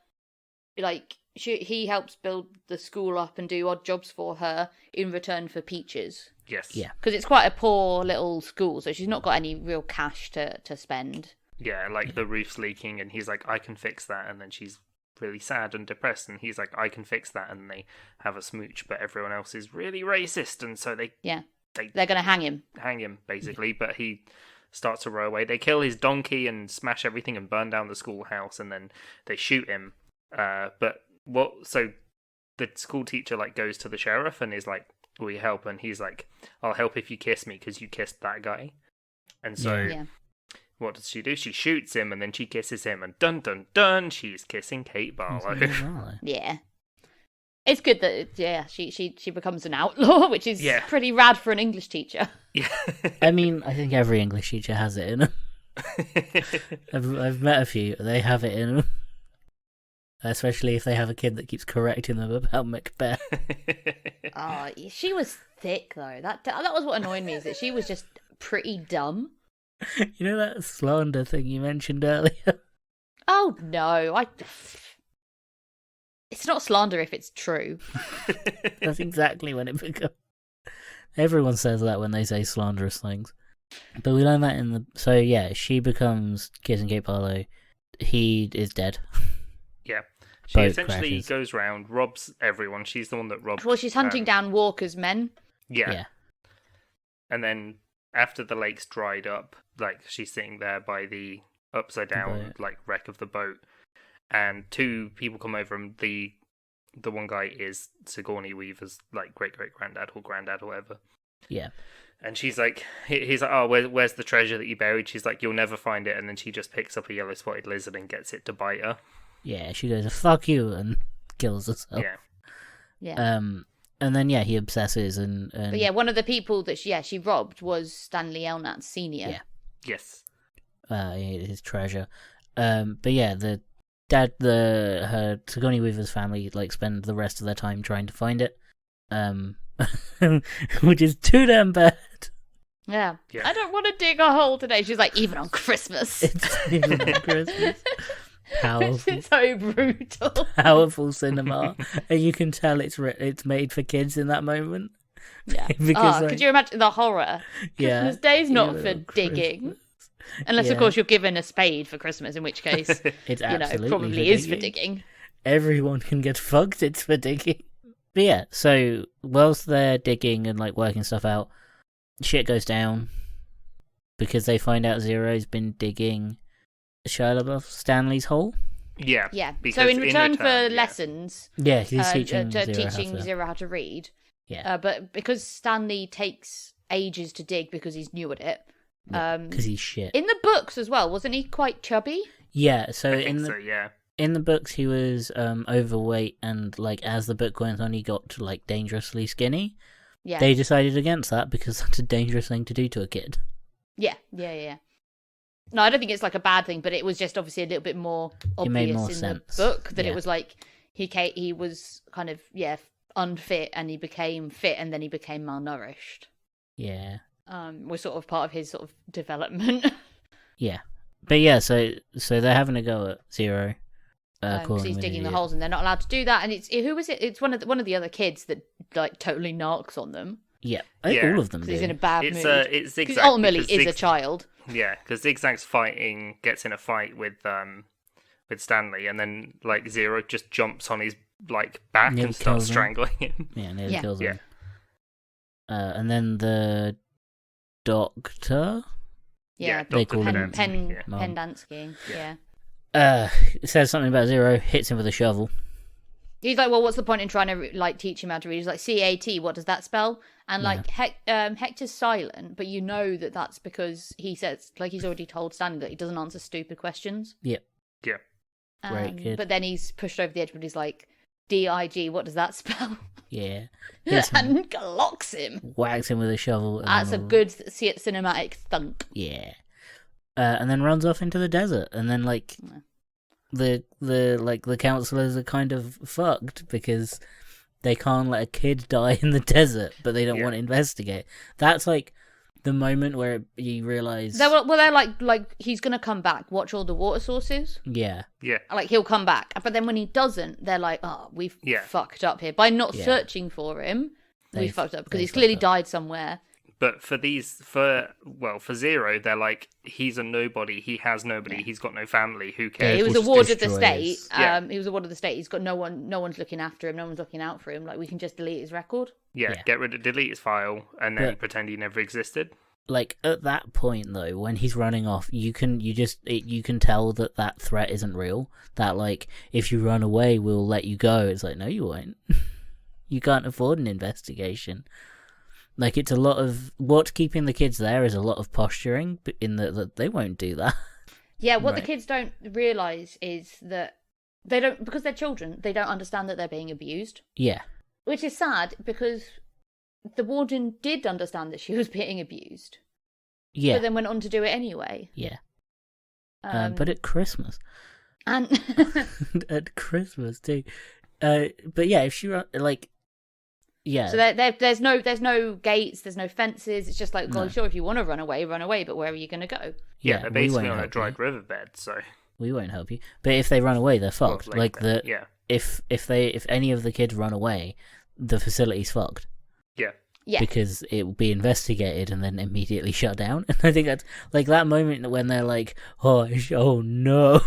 like he helps build the school up and do odd jobs for her in return for peaches. Yes. Yeah. Because it's quite a poor little school, so she's not got any real cash to spend. Yeah, like the roof's leaking, and he's like, "I can fix that," and then she's really sad and depressed, and he's like, "I can fix that," and they have a smooch, but everyone else is really racist, and so they're gonna hang him basically. But he starts to row away. They kill his donkey and smash everything and burn down the schoolhouse, and then they shoot him. So the school teacher like goes to the sheriff and is like, "Will you help?" And he's like, "I'll help if you kiss me because you kissed that guy." And so what does she do? She shoots him and then she kisses him, and dun dun dun, she's kissing Kate Barlow. Yeah. It's good that she becomes an outlaw, which is pretty rad for an English teacher. Yeah. I mean, I think every English teacher has it in them. I've met a few. They have it in them. Especially if they have a kid that keeps correcting them about Macbeth. Oh, she was thick though. That was what annoyed me, is that she was just pretty dumb. You know that slander thing you mentioned earlier? Oh no, it's not slander if it's true. That's exactly when it becomes. Everyone says that when they say slanderous things. But we learn that in the... So yeah, she becomes Kissing Kate Barlow. He is dead. Yeah. She Boat essentially crashes. goes round, robs everyone. She's the one that robs... Well, she's hunting down Walker's men. Yeah. And then after the lake's dried up, like, she's sitting there by the upside down, like, wreck of the boat. And two people come over, and the one guy is Sigourney Weaver's, like, great-great-granddad or granddad or whatever. Yeah. And she's like, he's like, "Oh, where's the treasure that you buried?" She's like, "You'll never find it." And then she just picks up a yellow-spotted lizard and gets it to bite her. Yeah, she goes, "Fuck you," and kills herself. Yeah. And then, he obsesses and... But yeah, one of the people that she robbed was Stanley Elnatz Sr. Yeah. Yes. His treasure. But yeah, her Sigourney Weaver's family, like, spend the rest of their time trying to find it. Which is too damn bad. Yeah. I don't want to dig a hole today. She's like, even on Christmas. It's even on Christmas. Powerful. It's so brutal. Powerful cinema. And you can tell it's made for kids in that moment. Yeah. Because, could you imagine the horror? Yeah. Christmas Day's not for digging. Unless, of course, you're given a spade for Christmas, in which case, it's absolutely probably is for digging. Everyone can get fucked, it's for digging. But yeah, so whilst they're digging and like working stuff out, shit goes down because they find out Zero's been digging Shia LaBeouf Stanley's hole. Yeah. Yeah. So in return for lessons, he's teaching Zero how to read. Yeah. But because Stanley takes ages to dig because he's new at it. Because he's shit. In the books as well, wasn't he quite chubby? Yeah. So I think so, yeah. in the books he was overweight, and like as the book went on, he got like dangerously skinny. Yeah. They decided against that because that's a dangerous thing to do to a kid. Yeah. No, I don't think it's like a bad thing, but it was just obviously a little bit more obvious made more in sense. the book that Yeah. it was like he was kind of unfit, and he became fit, and then he became malnourished. Yeah. Was sort of part of his sort of development. Yeah. But yeah, so they're having a go at Zero. Because calling he's him an digging the idiot. holes, and they're not allowed to do that. And who is it? It's one of the other kids that like totally narks on them Yeah, I think Yeah. all of them because do. he's in a bad It's mood. it's Because Zigzag ultimately because is a child. Yeah, because Zigzag's gets in a fight with Stanley, and then like Zero just jumps on his like back Nearly and starts kills him. strangling him. Yeah, nearly Yeah. kills Yeah. him. And then the doctor Yeah, They Dr. call him Pendansky, yeah. Mom. Pendansky. Yeah. says something about Zero, hits him with a shovel. He's like, well, what's the point in trying to like teach him how to read? He's like, CAT, what does that spell? And like Hector's silent, but you know that that's because he says, like, he's already told Stanley that he doesn't answer stupid questions. Yep. Yeah. Great kid. But then he's pushed over the edge, but he's like, DIG, what does that spell? Yeah. Hits him, And locks him. whacks him with a shovel. And That's a then- good cinematic thunk. Yeah. And then runs off into the desert, and then like the counselors are kind of fucked because they can't let a kid die in the desert, but they don't Yeah. want to investigate. That's like the moment where you realize, They're like he's gonna come back. Watch all the water sources. yeah, Yeah. Like he'll come back, but then when he doesn't, they're like, "Oh, we've Yeah. fucked up here by not Yeah. searching for him. We They've- fucked up because they he's clearly fucked up. died somewhere." But for Zero, they're like, he's a nobody. He has nobody. He's got no family. Who Yeah, cares? He was a Just ward of the destroy state. his- Yeah. He was a ward of the state. He's got no one's looking after him. No one's looking out for him. Like we can just delete his record. Yeah, Yeah. delete his file, and then Yeah. pretend he never existed. like at that point though, when he's running off, you can tell that threat isn't real. That like, if you run away, we'll let you go. It's like, no, you won't. You can't afford an investigation. Like, it's a lot of what's keeping the kids there is a lot of posturing, but in that they won't do that. Yeah, what the Right. kids don't realize is that they don't, because they're children. They don't understand that they're being abused, Yeah, which is sad because the warden did understand that she was being abused, yeah, but then went on to do it anyway. yeah. But at Christmas, and at Christmas too. But yeah, if she like, yeah, so there's no gates, there's no fences. It's just like, well, No. sure, if you want to run away, but where are you going to go? Yeah, they're we basically won't on a help dried you. riverbed. So We won't help you. But if they run away, they're fucked. Well, Like the yeah, if any of the kids run away, the facility's fucked. yeah, Yeah, Because it will be investigated and then immediately shut down. And I think that's like that moment when they're like, oh no.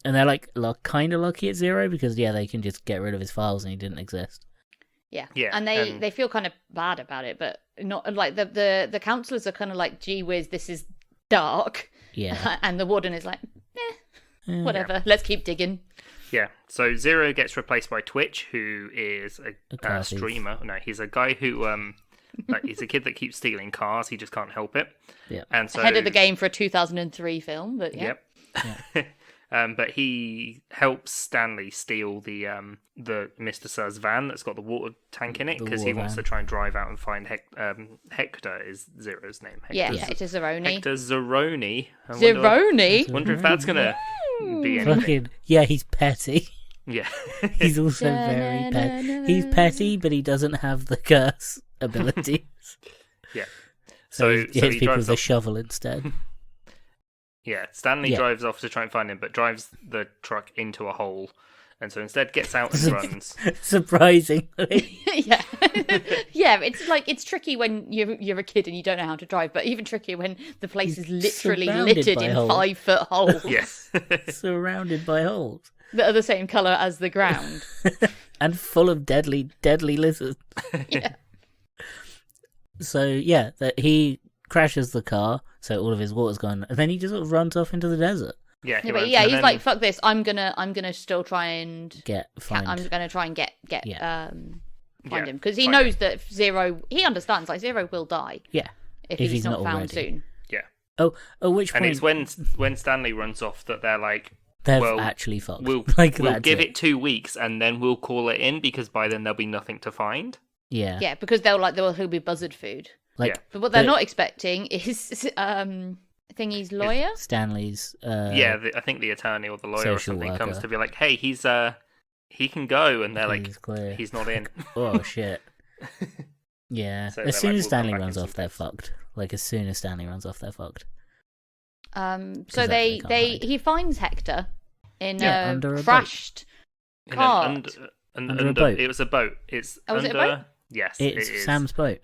And they're like kind of lucky at Zero because they can just get rid of his files and he didn't exist. yeah, Yeah, and and- they feel kind of bad about it, but not like the counselors are kind of like, gee whiz, this is dark, Yeah. and the warden is like, Yeah. whatever, let's keep digging. yeah. So Zero gets replaced by Twitch, who is A car a thief. streamer. No, he's a guy who like he's a kid that keeps stealing cars. He just can't help it. Yeah. And so Ahead of the game for a 2003 film, but yeah. Yep. But he helps Stanley steal the Mr. Sir's van that's got the water tank in it The because he water wants van. to try and drive out and find Hector is Zero's name. Yeah, Hector's- Hector Zeroni. Hector Zeroni. I Zeroni? wonder if that's gonna be anything. Fucking, yeah, he's petty. Yeah. He's also very petty. He's petty, but he doesn't have the curse abilities. Yeah. So he So hits he people drives with a off. shovel instead. Yeah, Stanley Yeah. drives off to try and find him, but drives the truck into a hole, and so instead gets out and runs. Surprisingly. Yeah. Yeah, it's like, it's tricky when you're a kid and you don't know how to drive, but even trickier when the place is literally surrounded littered by in holes. 5-foot holes Yes. Surrounded by holes. that are the same colour as the ground. And full of deadly lizards. Yeah. So yeah, that he crashes the car, so all of his water's gone, and then he just sort of runs off into the desert. Yeah, he Yeah, but runs, yeah, and he's then- like, fuck this, I'm gonna still try and Find I'm gonna try and get Yeah. find Yeah, him, because he find knows that Zero, he understands like Zero will die yeah. if If he's not not found already. soon. Yeah. Oh, at which And point it's when Stanley runs off that they're like, they've well, actually fucked. we'll like we'll that's give it 2 weeks and then we'll call it in because by then there'll be nothing to find. Yeah. Yeah, because he'll be buzzard food. Like Yeah. But what they're the- not expecting is Thingy's lawyer. Stanley's. I think the attorney or the lawyer or social something comes worker. to be like, hey, he can go, and they're like, he's clear. he's not in. Oh shit. Yeah. So as they're soon like, as "We'll come Stanley back runs in off, they're 6 weeks." fucked. Like as soon as Stanley runs off, they're fucked. So that they can't hide. he finds Hector in Yeah, a under a boat. crashed In cart. Under a boat. It was a boat. It's Oh, was it under. a boat? Yes, It's it is. Sam's boat.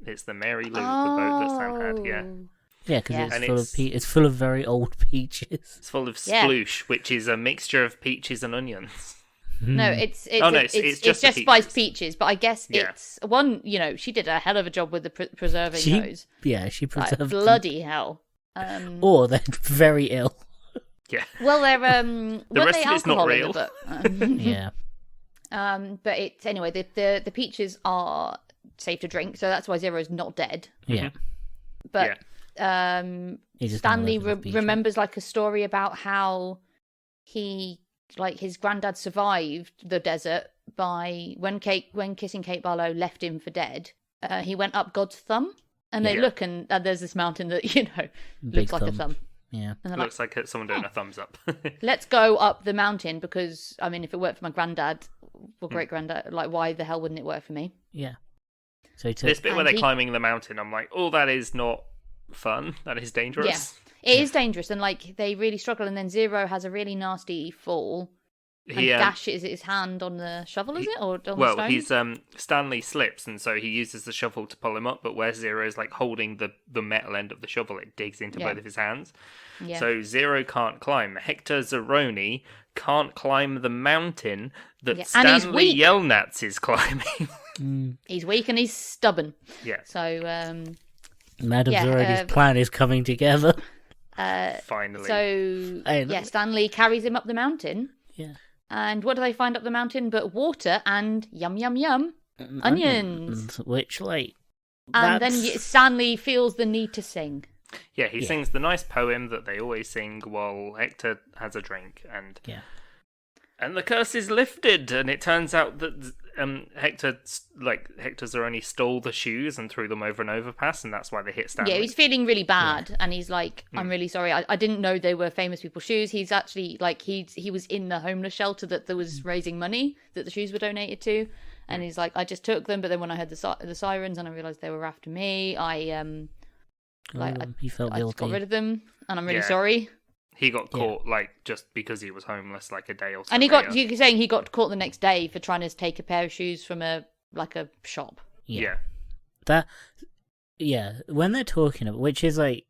It's the Mary Lou, the boat that Sam had. Yeah, Oh. Yeah, because Yeah. it's And full it's- of it's full of very old peaches. it's full of Yeah. sploosh, which is a mixture of peaches and onions. No, it's Oh, no, it's just the spiced peaches, but I guess Yeah. it's one. You know, she did a hell of a job with the preserving She those. Yeah, she Like, preserved them. bloody hell. Or they're very ill. Yeah, Well, they're weren't rest they of it's not alcohol real. in the book? Yeah. But it's anyway. The peaches are safe to drink, so that's why Zero's not dead. Yeah. But He just Stanley never lived in the remembers like a story about how he his granddad survived the desert by when kissing Kate Barlow left him for dead. He went up God's thumb, and they Yeah. look and there's this mountain that Big looks like a thumb. thumb. Yeah. And they're looks like it's someone doing a thumbs up. let's go up the mountain because I mean, if it worked for my granddad or Hmm. great granddad, like why the hell wouldn't it work for me? Yeah. So he took, This bit where And they're he- climbing the mountain, I'm like, oh, that is not fun. That is dangerous. It is dangerous, and like they really struggle. And then Zero has a really nasty fall and He gashes his hand on the shovel. Is it or on the well, stone? he's Stanley slips, and so he uses the shovel to pull him up. But where Zero's like holding the metal end of the shovel, it digs into Yeah. both of his hands. Yeah. So Zero can't climb. Hector Zeroni can't climb the mountain that Yeah, and he's Stanley weak. Yelnats is climbing. He's weak and he's stubborn. yeah, So Madame yeah, Zorodi's plan is coming together. finally. so Hey, yeah, Stanley carries him up the mountain. Yeah. And what do they find up the mountain but water and yum yum yum onions? Which, like, And then that's- Stanley feels the need to sing. yeah, he Yeah. sings the nice poem that they always sing while Hector has a drink, and Yeah. and the curse is lifted. And it turns out that Hector Zeroni stole the shoes and threw them over an overpass, and that's why they hit Stanley. Yeah, he's feeling really bad, and he's like, "I'm Hmm. really sorry. I didn't know they were famous people's shoes." He's actually like he was in the homeless shelter that there was raising money that the shoes were donated to, and he's like, "I just took them, but then when I heard the sirens and I realized they were after me, he felt I just got guilty. rid of them, and I'm really Yeah. sorry." He got caught just because he was homeless, like a day or so. And later. you're saying he got caught the next day for trying to take a pair of shoes from a shop. Yeah. When they're talking about, which is like,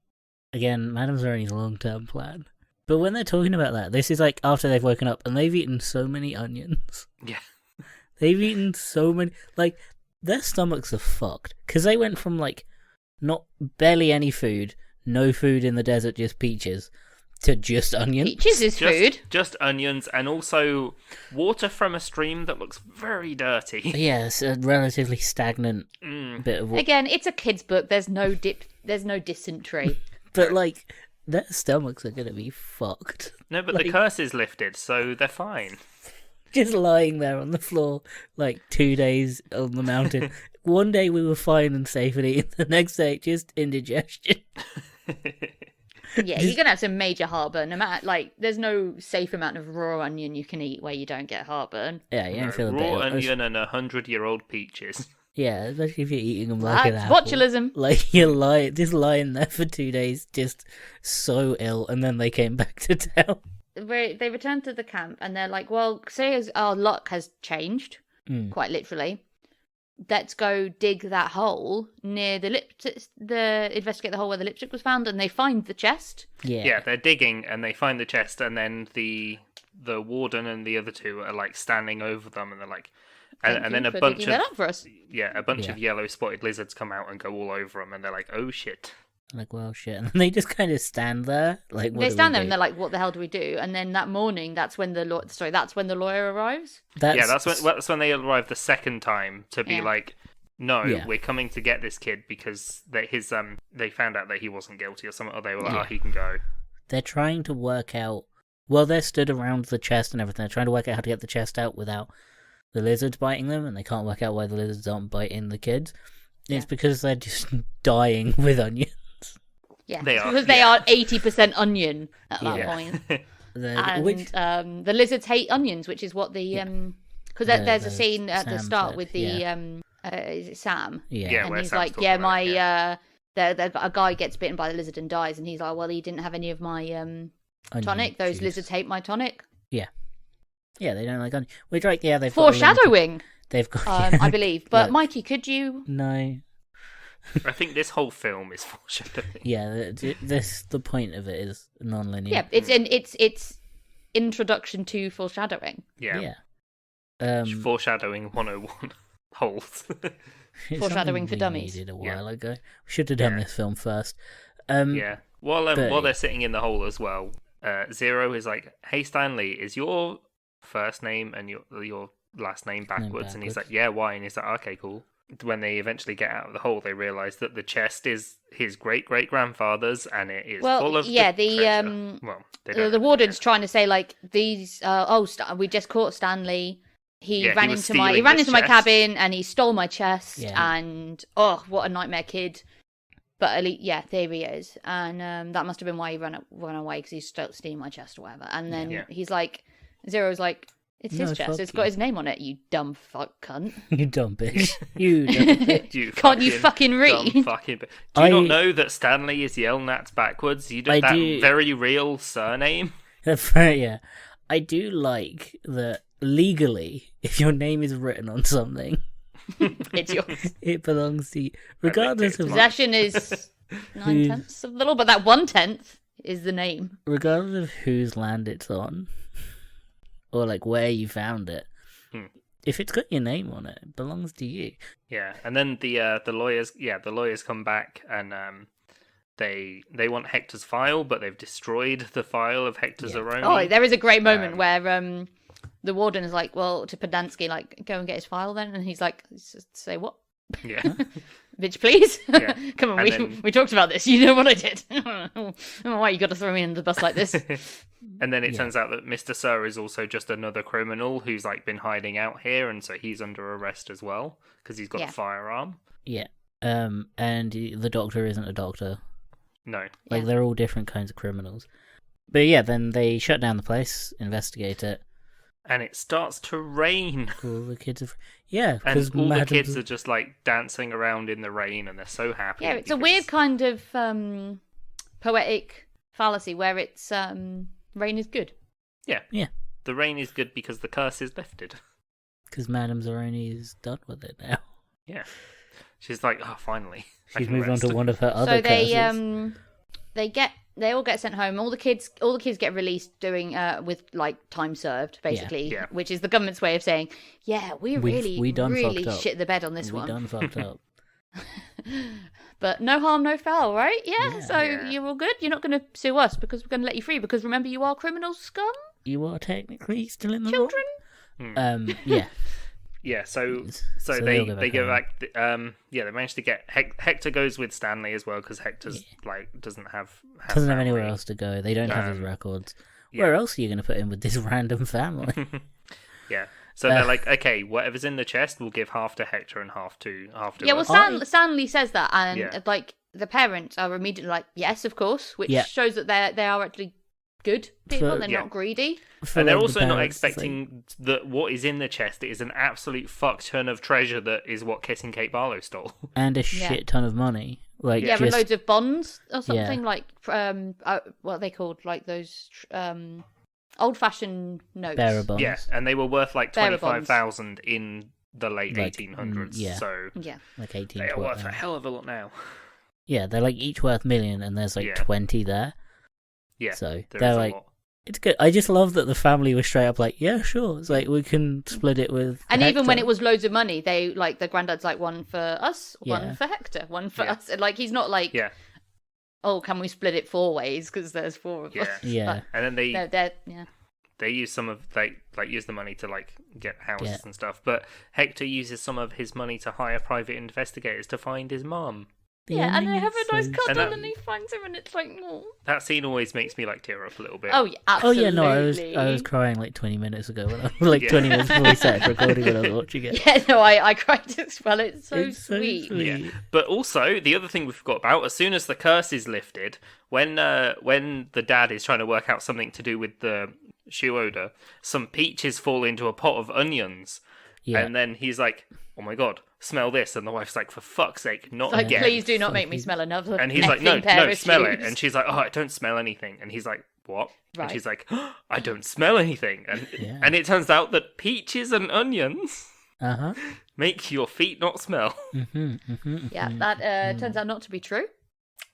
again, Madame Zoroni's long-term plan. But when they're talking about that, this is like after they've woken up and they've eaten so many onions. Yeah. They've eaten so many, like, their stomachs are fucked. Because they went from, like, not barely any food, no food in the desert, just peaches, to just onions. Peaches is food. Just onions and also water from a stream that looks very dirty. Yeah, it's a relatively stagnant Mm. bit of water. Again, it's a kid's book. There's no dysentery. But, like, their stomachs are going to be fucked. No, but the Like- curse is lifted, so they're fine. Just lying there on the floor, like 2 days on the mountain. One day we were fine and safe and eating. The next day, just indigestion. Yeah, you're gonna have some major heartburn. No matter, like, there's no safe amount of raw onion you can eat where you don't get heartburn. Yeah, you don't No, feel a raw bit. onion and 100-year-old peaches. Yeah, especially if you're eating them like an That's apple. botulism. Like just lying there for 2 days, just so ill, and then they came back to town. They return to the camp and they're like, "Well, say our luck has changed, quite literally. Let's go dig that hole near investigate the hole where the lipstick was found." And they find the chest. Yeah, they're digging and they find the chest, and then the warden and the other two are like standing over them, and they're like, Thank and you then a for bunch digging that up for us. of yellow spotted lizards come out and go all over them, and they're like, oh shit. Like, well, shit. And they just kind of stand there. Like, what They do stand we there do? and they're like, "What the hell do we do?" And then that morning, that's when the lawyer arrives. Yeah, that's when they arrive the second time to be Yeah. like, no, Yeah. we're coming to get this kid because they found out that he wasn't guilty or something, or they were like, Yeah. oh, he can go. They're trying to work out. Well, they're stood around the chest and everything. They're trying to work out how to get the chest out without the lizards biting them, and they can't work out why the lizards aren't biting the kids. It's because they're just dying with onions. Yeah, They it's are, because they yeah. are 80% onion at that Yeah. point. The- which And the lizards hate onions, which is what the because there's a the scene at the Sam start said, with the is it Sam? yeah, Yeah. And where he's Sam's like, talking yeah, about my it, a guy gets bitten by the lizard and dies, and he's like, well, he didn't have any of my onion tonic. Those juice. lizards hate my tonic. Yeah, they don't like onion. Which, like, yeah, they've got a limited- Foreshadowing, They've got, I believe. But Look. Mikey, could you? no. I think this whole film is foreshadowing. Yeah, the point of it is non-linear. Yeah, it's introduction to foreshadowing. Yeah. Yeah. Foreshadowing 101 holds. It's Foreshadowing something for we dummies. needed a Yeah. while ago. We should have done Yeah. this film first. Yeah. While but- they're sitting in the hole as well, Zero is like, "Hey Stanley, is your first name and your last name backwards?" And he's like, backwards. "Yeah, why?" And he's like, "Okay, cool." When they eventually get out of the hole, they realize that the chest is his great great grandfather's, and it is Well, full of yeah, the the, treasure. Well, they don't The know warden's treasure. trying to say like these. We just caught Stanley. He Yeah, he ran was into my stealing this my chest. cabin and he stole my chest. Yeah. And oh, what a nightmare kid! But at least, yeah, there he is, and that must have been why he ran away because he's stealing my chest or whatever. And then Yeah. he's like, Zero's like, it's No, his chest. fuck It's you. got his name on it. You dumb fuck cunt. You dumb bitch. You dumb bitch. You Can't you fucking read? dumb fucking Do you I- not know that Stanley is Yelnats backwards? You I that do. very real surname. Yeah. I do like that legally, if your name is written on something, It's yours. it belongs to you. Regardless it's of mine. Possession is 9/10 of the law, but that 1/10 is the name. regardless of whose land it's on, or like where you found it, Hmm. if it's got your name on it, it belongs to you. Yeah, and then the lawyers come back and they want Hector's file, but they've destroyed the file of Hector Yeah. Zeroni. Oh, there is a great moment Um, where the warden is like, well, to Podansky, like, go and get his file then, and he's like, say what? Yeah, Bitch, please. Yeah. Come on, And we then- we talked about this. You know what I did. I don't know why you got to throw me under the bus like this. and then it Yeah. turns out that Mr. Sir is also just another criminal who's like been hiding out here, and so he's under arrest as well because he's got Yeah. a firearm. Yeah. And the doctor isn't a doctor. No, Like Yeah. they're all different kinds of criminals. But yeah, then they shut down the place, investigate it. and it starts to rain, All the kids are yeah, and because all the kids are just like dancing around in the rain, and they're so happy. Yeah, it's a because- weird kind of poetic fallacy where it's rain is good. The rain is good because the curse is lifted. because Madame Zeroni is done with it now. Yeah, she's like, oh, finally. I She's can moved on rest. to one of her other So they curses. they all get sent home. All the kids get released doing with like time served, basically, Yeah. which is the government's way of saying, yeah, we done really fucked up. shit the bed on this we one. done fucked up. But no harm, no foul, right? Yeah. Yeah. So Yeah. you're all good. You're not going to sue us because we're going to let you free. Because remember, you are criminal scum, You are technically still in the children. wrong. Yeah. Yeah, so So they they all go they back go home. back. Yeah, they managed to get Hector goes with Stanley as well because Hector's like doesn't have Doesn't have anywhere family. else to go. They don't have his Um, records. yeah. Where else are you going to put him with this random family? Yeah, so they're like, okay, whatever's in the chest, we'll give half to Hector and half to Yeah. Well, us. Stanley says that, and Yeah. like the parents are immediately like, yes, of course, which Yeah. shows that they are actually good people. So- They're Yeah. not greedy. For And they're like, the also not parents, it's like- expecting that what is in the chest is an absolute fuck ton of treasure that is what Kissing Kate Barlow stole. and a Yeah. shit ton of money. Like Yeah, with just loads of bonds or Yeah. something like what are they called, like those old-fashioned notes. bearer bonds. Yeah, and they were worth like Bearer bonds. 25,000 in the late Like, 1800s. yeah. So Yeah. Like 18. they are 12, worth a hell of a lot now. Yeah, they're like each worth million, and there's like Yeah. 20 there. Yeah, So there they're is like, a lot. it's good. I just love that the family was straight up like, yeah, sure. It's like we can split it with. And even when Hector. it was loads of money, they like the granddad's like one for us, Yeah. one for Hector, one for Yeah. us. And, like he's not like, Yeah, oh, can we split it 4 ways because there's 4 of Yeah. us? Yeah. and then But, no, they're yeah. they use some of use the money to like get houses Yeah. and stuff, but Hector uses some of his money to hire private investigators to find his mum. Yeah, and they have a nice So- cuddle, that- and he finds her, and it's like, oh, That scene always makes me like tear up a little bit. oh yeah, Oh absolutely. yeah, no, I was crying like 20 minutes ago when I like 20 minutes before we started recording when I was watching it. Yeah, no, I cried as well. It's so It's so sweet. Yeah. But also, the other thing we forgot about, as soon as the curse is lifted, when the dad is trying to work out something to do with the shoe odor, some peaches fall into a pot of onions. Yeah. And then he's like, oh my god, smell this. And the wife's like, for fuck's sake, not Like, again. please do not make me Fucking- smell another. And he's like, effing no, pair of smell it. shoes." And she's like, oh, I don't smell anything. And he's like, what? Right. And she's like, oh, I don't smell anything. And Yeah. and it turns out that peaches and onions Uh-huh. make your feet not smell. Yeah, that turns out not to be true.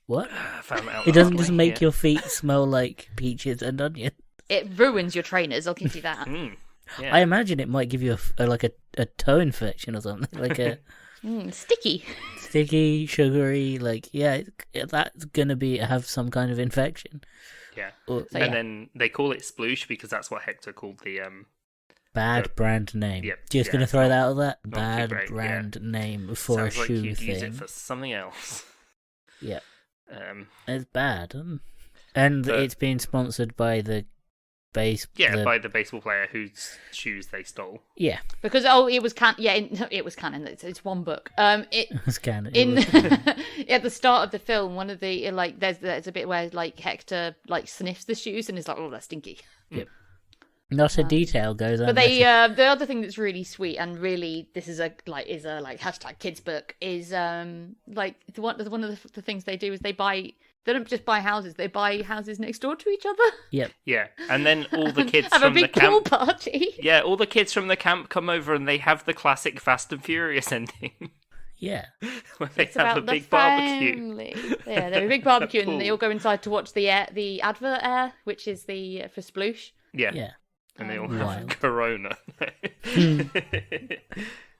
What? I found that out It doesn't last just week, make yeah. your feet smell like peaches and onion. It ruins your trainers. I'll give you that. Yeah. I imagine it might give you a toe infection or something, like a Sticky. sticky, sugary, like that's gonna have some kind of infection. Yeah. Or, So, And yeah. then they call it sploosh because that's what Hector called the bad brand name. Yep, Just yeah, gonna it's throw not- that out there. not too Bad great, yeah. brand name for a sounds like shoe you'd use thing. it for something else. Yeah, Um, it's bad, and But- it's being sponsored by the base. by the baseball player whose shoes they stole. Yeah, Because it was it was canon. It's one book. It it's kind of in at the start of the film, one of the like there's a bit where like Hector like sniffs the shoes and is like, oh, that's stinky. not a detail goes on. But they the other thing that's really sweet and really this is a hashtag kids book is like one of the things they do is they don't just buy houses, they buy houses next door to each other. Yep. Yeah, and then all the kids Have a from the big pool camp. party. Yeah, all the kids from the camp come over and they have the classic Fast and Furious ending, Yeah. where they It's have about a the big barbecue. family. Yeah, they have a big barbecue and Pool. they all go inside to watch the advert air, which is the for Sploosh. Yeah, Yeah. and they all have Wild. Corona.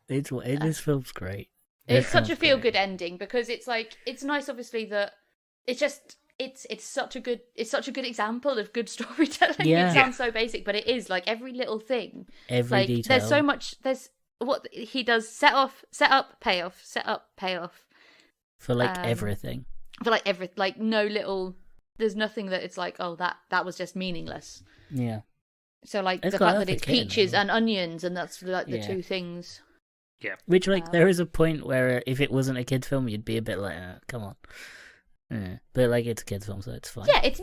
This film's great. It's This such a film's feel great. good ending because it's like it's nice obviously that it's just it's such a good example of good storytelling. Yeah. It sounds so basic, but it is like every little thing. Every Like detail. there's so much there's what he does set up, payoff, set up, payoff. for like um, everything. For like like no little there's nothing that it's like, oh that was just meaningless. Yeah. So like It's the got fact that epic it's hitting peaches them. and onions and that's like the Yeah. two things. Which like Wow. there is a point where if it wasn't a kids film, you'd be a bit like, come on. Yeah. But like it's a kids film, so it's fine. Yeah, it's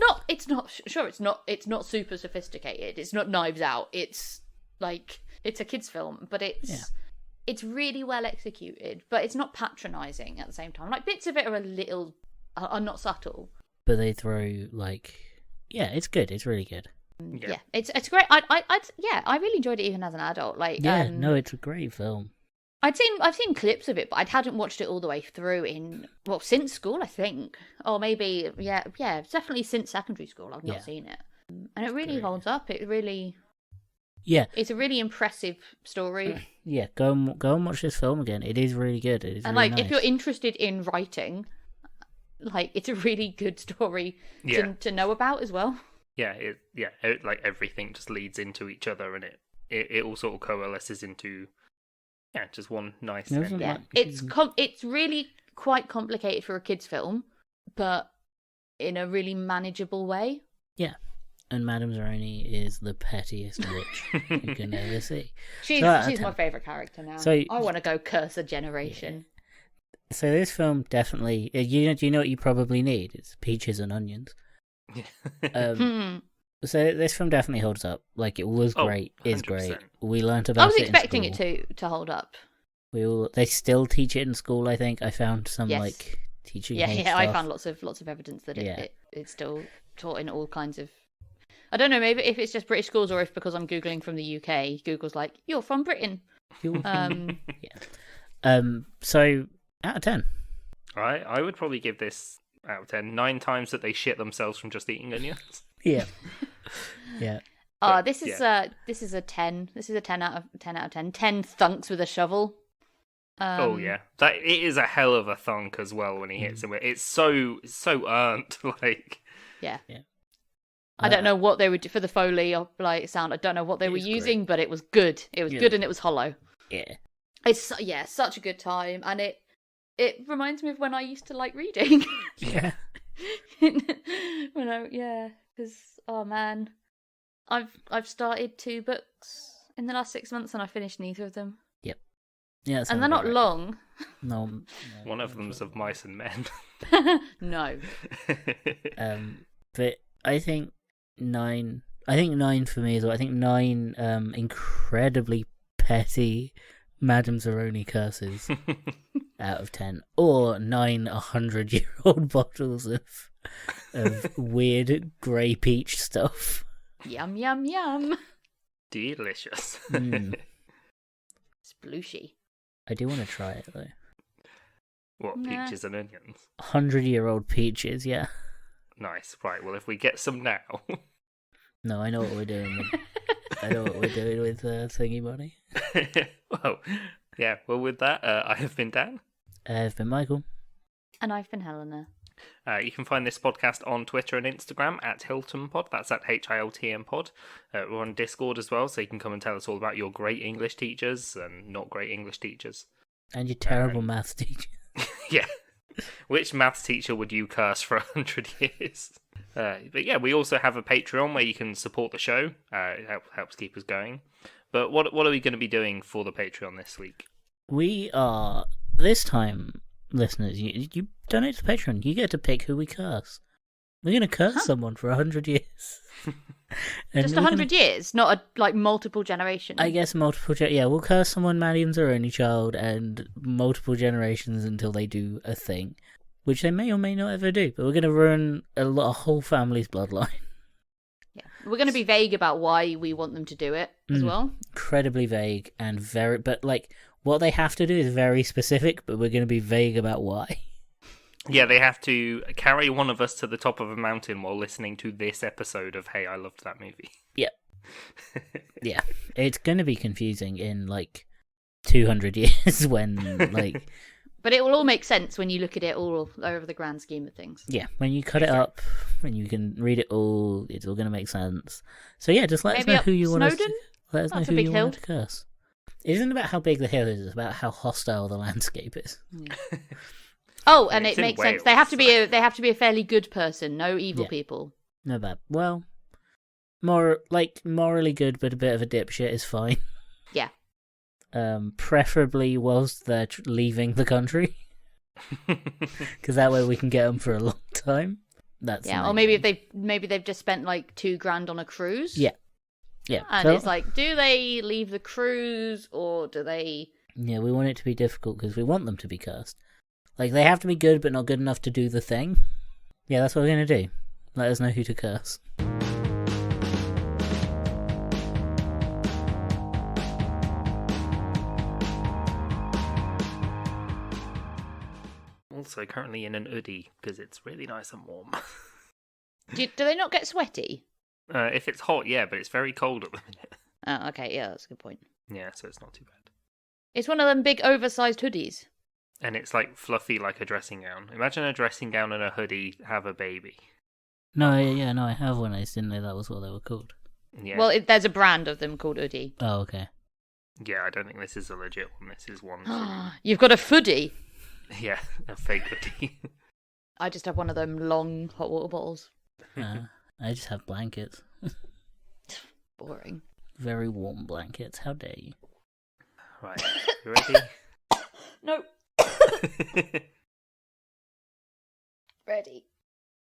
not super sophisticated. It's not Knives Out. It's like it's a kids film, but it's really well executed, but it's not patronizing at the same time. Like bits of it are not subtle. But they throw like, it's good. It's really good. Yeah, it's great. I really enjoyed it even as an adult. Like Yeah, no, it's a great film. I've seen clips of it, but I hadn't watched it all the way through since school, I think, or maybe definitely since secondary school. I've not Yeah. seen it, and it really Great. holds up. Yeah, It's a really impressive story. yeah. Go and watch this film again. It is really good. It is And really like, nice. if you're interested in writing, like, it's a really good story Yeah. to know about as well. Like everything just leads into each other, and it all sort of coalesces into just one nice There's ending. Yeah, Like- it's really quite complicated for a kids' film, but in a really manageable way. And Madame Zeroni is the pettiest witch you can ever see. She's So, out of my 10. favourite character now. So- I want to go curse a generation. So this film definitely, do you know what you probably need? It's peaches and onions. Hmm. So this film definitely holds up. Like it was Oh, great. It's great. 100%. We learnt about I was it in expecting it school. to hold up. They still teach it in school. I think I found some Yes. like teaching. Yeah, aid I stuff. found lots of evidence that Yeah. it's still taught in all kinds of. I don't know, maybe if it's just British schools or if because I'm googling from the UK, Google's like, "You're from Britain." Um, So out of 10. I would probably give this out of 10 9 times that they shit themselves from just eating onions. Yeah. Yeah. But, this is a 10. This is a 10 out of 10. 10 thunks with a shovel. Oh yeah, that it is a hell of a thunk as well when he hits him. It's so earned. Like Yeah. I don't know what they would do for the Foley or like sound. I don't know what they were using, but it was good. It was good and it was hollow. Yeah. It's such a good time, and it reminds me of when I used to like reading. Yeah. Because oh man, I've started 2 books in the last 6 months, and I finished neither of them. Yep. Yeah, and they're not long. No. One of them's of Mice and Men. No. But I think 9. I think 9 for me as well. I think 9 incredibly petty Madame Zeroni curses out of 10, or 9 100-year-old bottles of weird grey peach stuff. Yum yum yum. Delicious. Splooshy. I do want to try it though. What, peaches and onions? 100-year-old peaches, yeah. Nice. Right. Well, if we get some now. No, I know what we're doing. I know what we're doing with Thingy Money. Well, yeah. Well, with that, I have been Dan. I've been Michael. And I've been Helena. You can find this podcast on Twitter and Instagram at Hilton Pod. That's at HILTM Pod. We're on Discord as well, so you can come and tell us all about your great English teachers and not great English teachers. And your terrible maths teacher. Yeah. Which maths teacher would you curse for 100 years? But yeah, we also have a Patreon where you can support the show. It helps keep us going. But what are we going to be doing for the Patreon this week? We are, this time, listeners, you donate to Patreon, you get to pick who we curse. We're going to curse someone for 100 years. Just 100 years? Not multiple generations? I guess multiple, we'll curse someone Madame Zeroni child and multiple generations until they do a thing, which they may or may not ever do, but we're going to ruin a whole family's bloodline. Yeah, we're going to be vague about why we want them to do it as well. Incredibly vague and but what they have to do is very specific, but we're going to be vague about why. Yeah, they have to carry one of us to the top of a mountain while listening to this episode of Hey, I Loved That Movie. Yep. Yeah. It's going to be confusing in 200 years when But it will all make sense when you look at it all over the grand scheme of things. Yeah, when you cut it up, when you can read it all, it's all going to make sense. So yeah, just let us know who you want us to, let us know who you want to curse. It isn't about how big the hill is, it's about how hostile the landscape is. Yeah. Oh, and it makes sense. They have to be a fairly good person, no evil people. No bad. Well, morally good, but a bit of a dipshit is fine. Yeah. Preferably whilst they're leaving the country, because that way we can get them for a long time. That's or maybe if they've just spent $2,000 on a cruise. Yeah. And it's do they leave the cruise or do they? Yeah, we want it to be difficult because we want them to be cursed. They have to be good, but not good enough to do the thing. Yeah, that's what we're gonna do. Let us know who to curse. Also, currently in an hoodie because it's really nice and warm. Do they not get sweaty? If it's hot, yeah, but it's very cold at the minute. Oh, okay, yeah, that's a good point. Yeah, so it's not too bad. It's one of them big oversized hoodies. And it's fluffy like a dressing gown. Imagine a dressing gown and a hoodie have a baby. No, I have one. I just didn't know that was what they were called. Yeah. Well, there's a brand of them called hoodie. Oh, okay. Yeah, I don't think this is a legit one. This is one. You've got a foodie? Yeah, a fake hoodie. I just have one of them long hot water bottles. I just have blankets. Boring. Very warm blankets. How dare you? Right, you ready? No. Ready.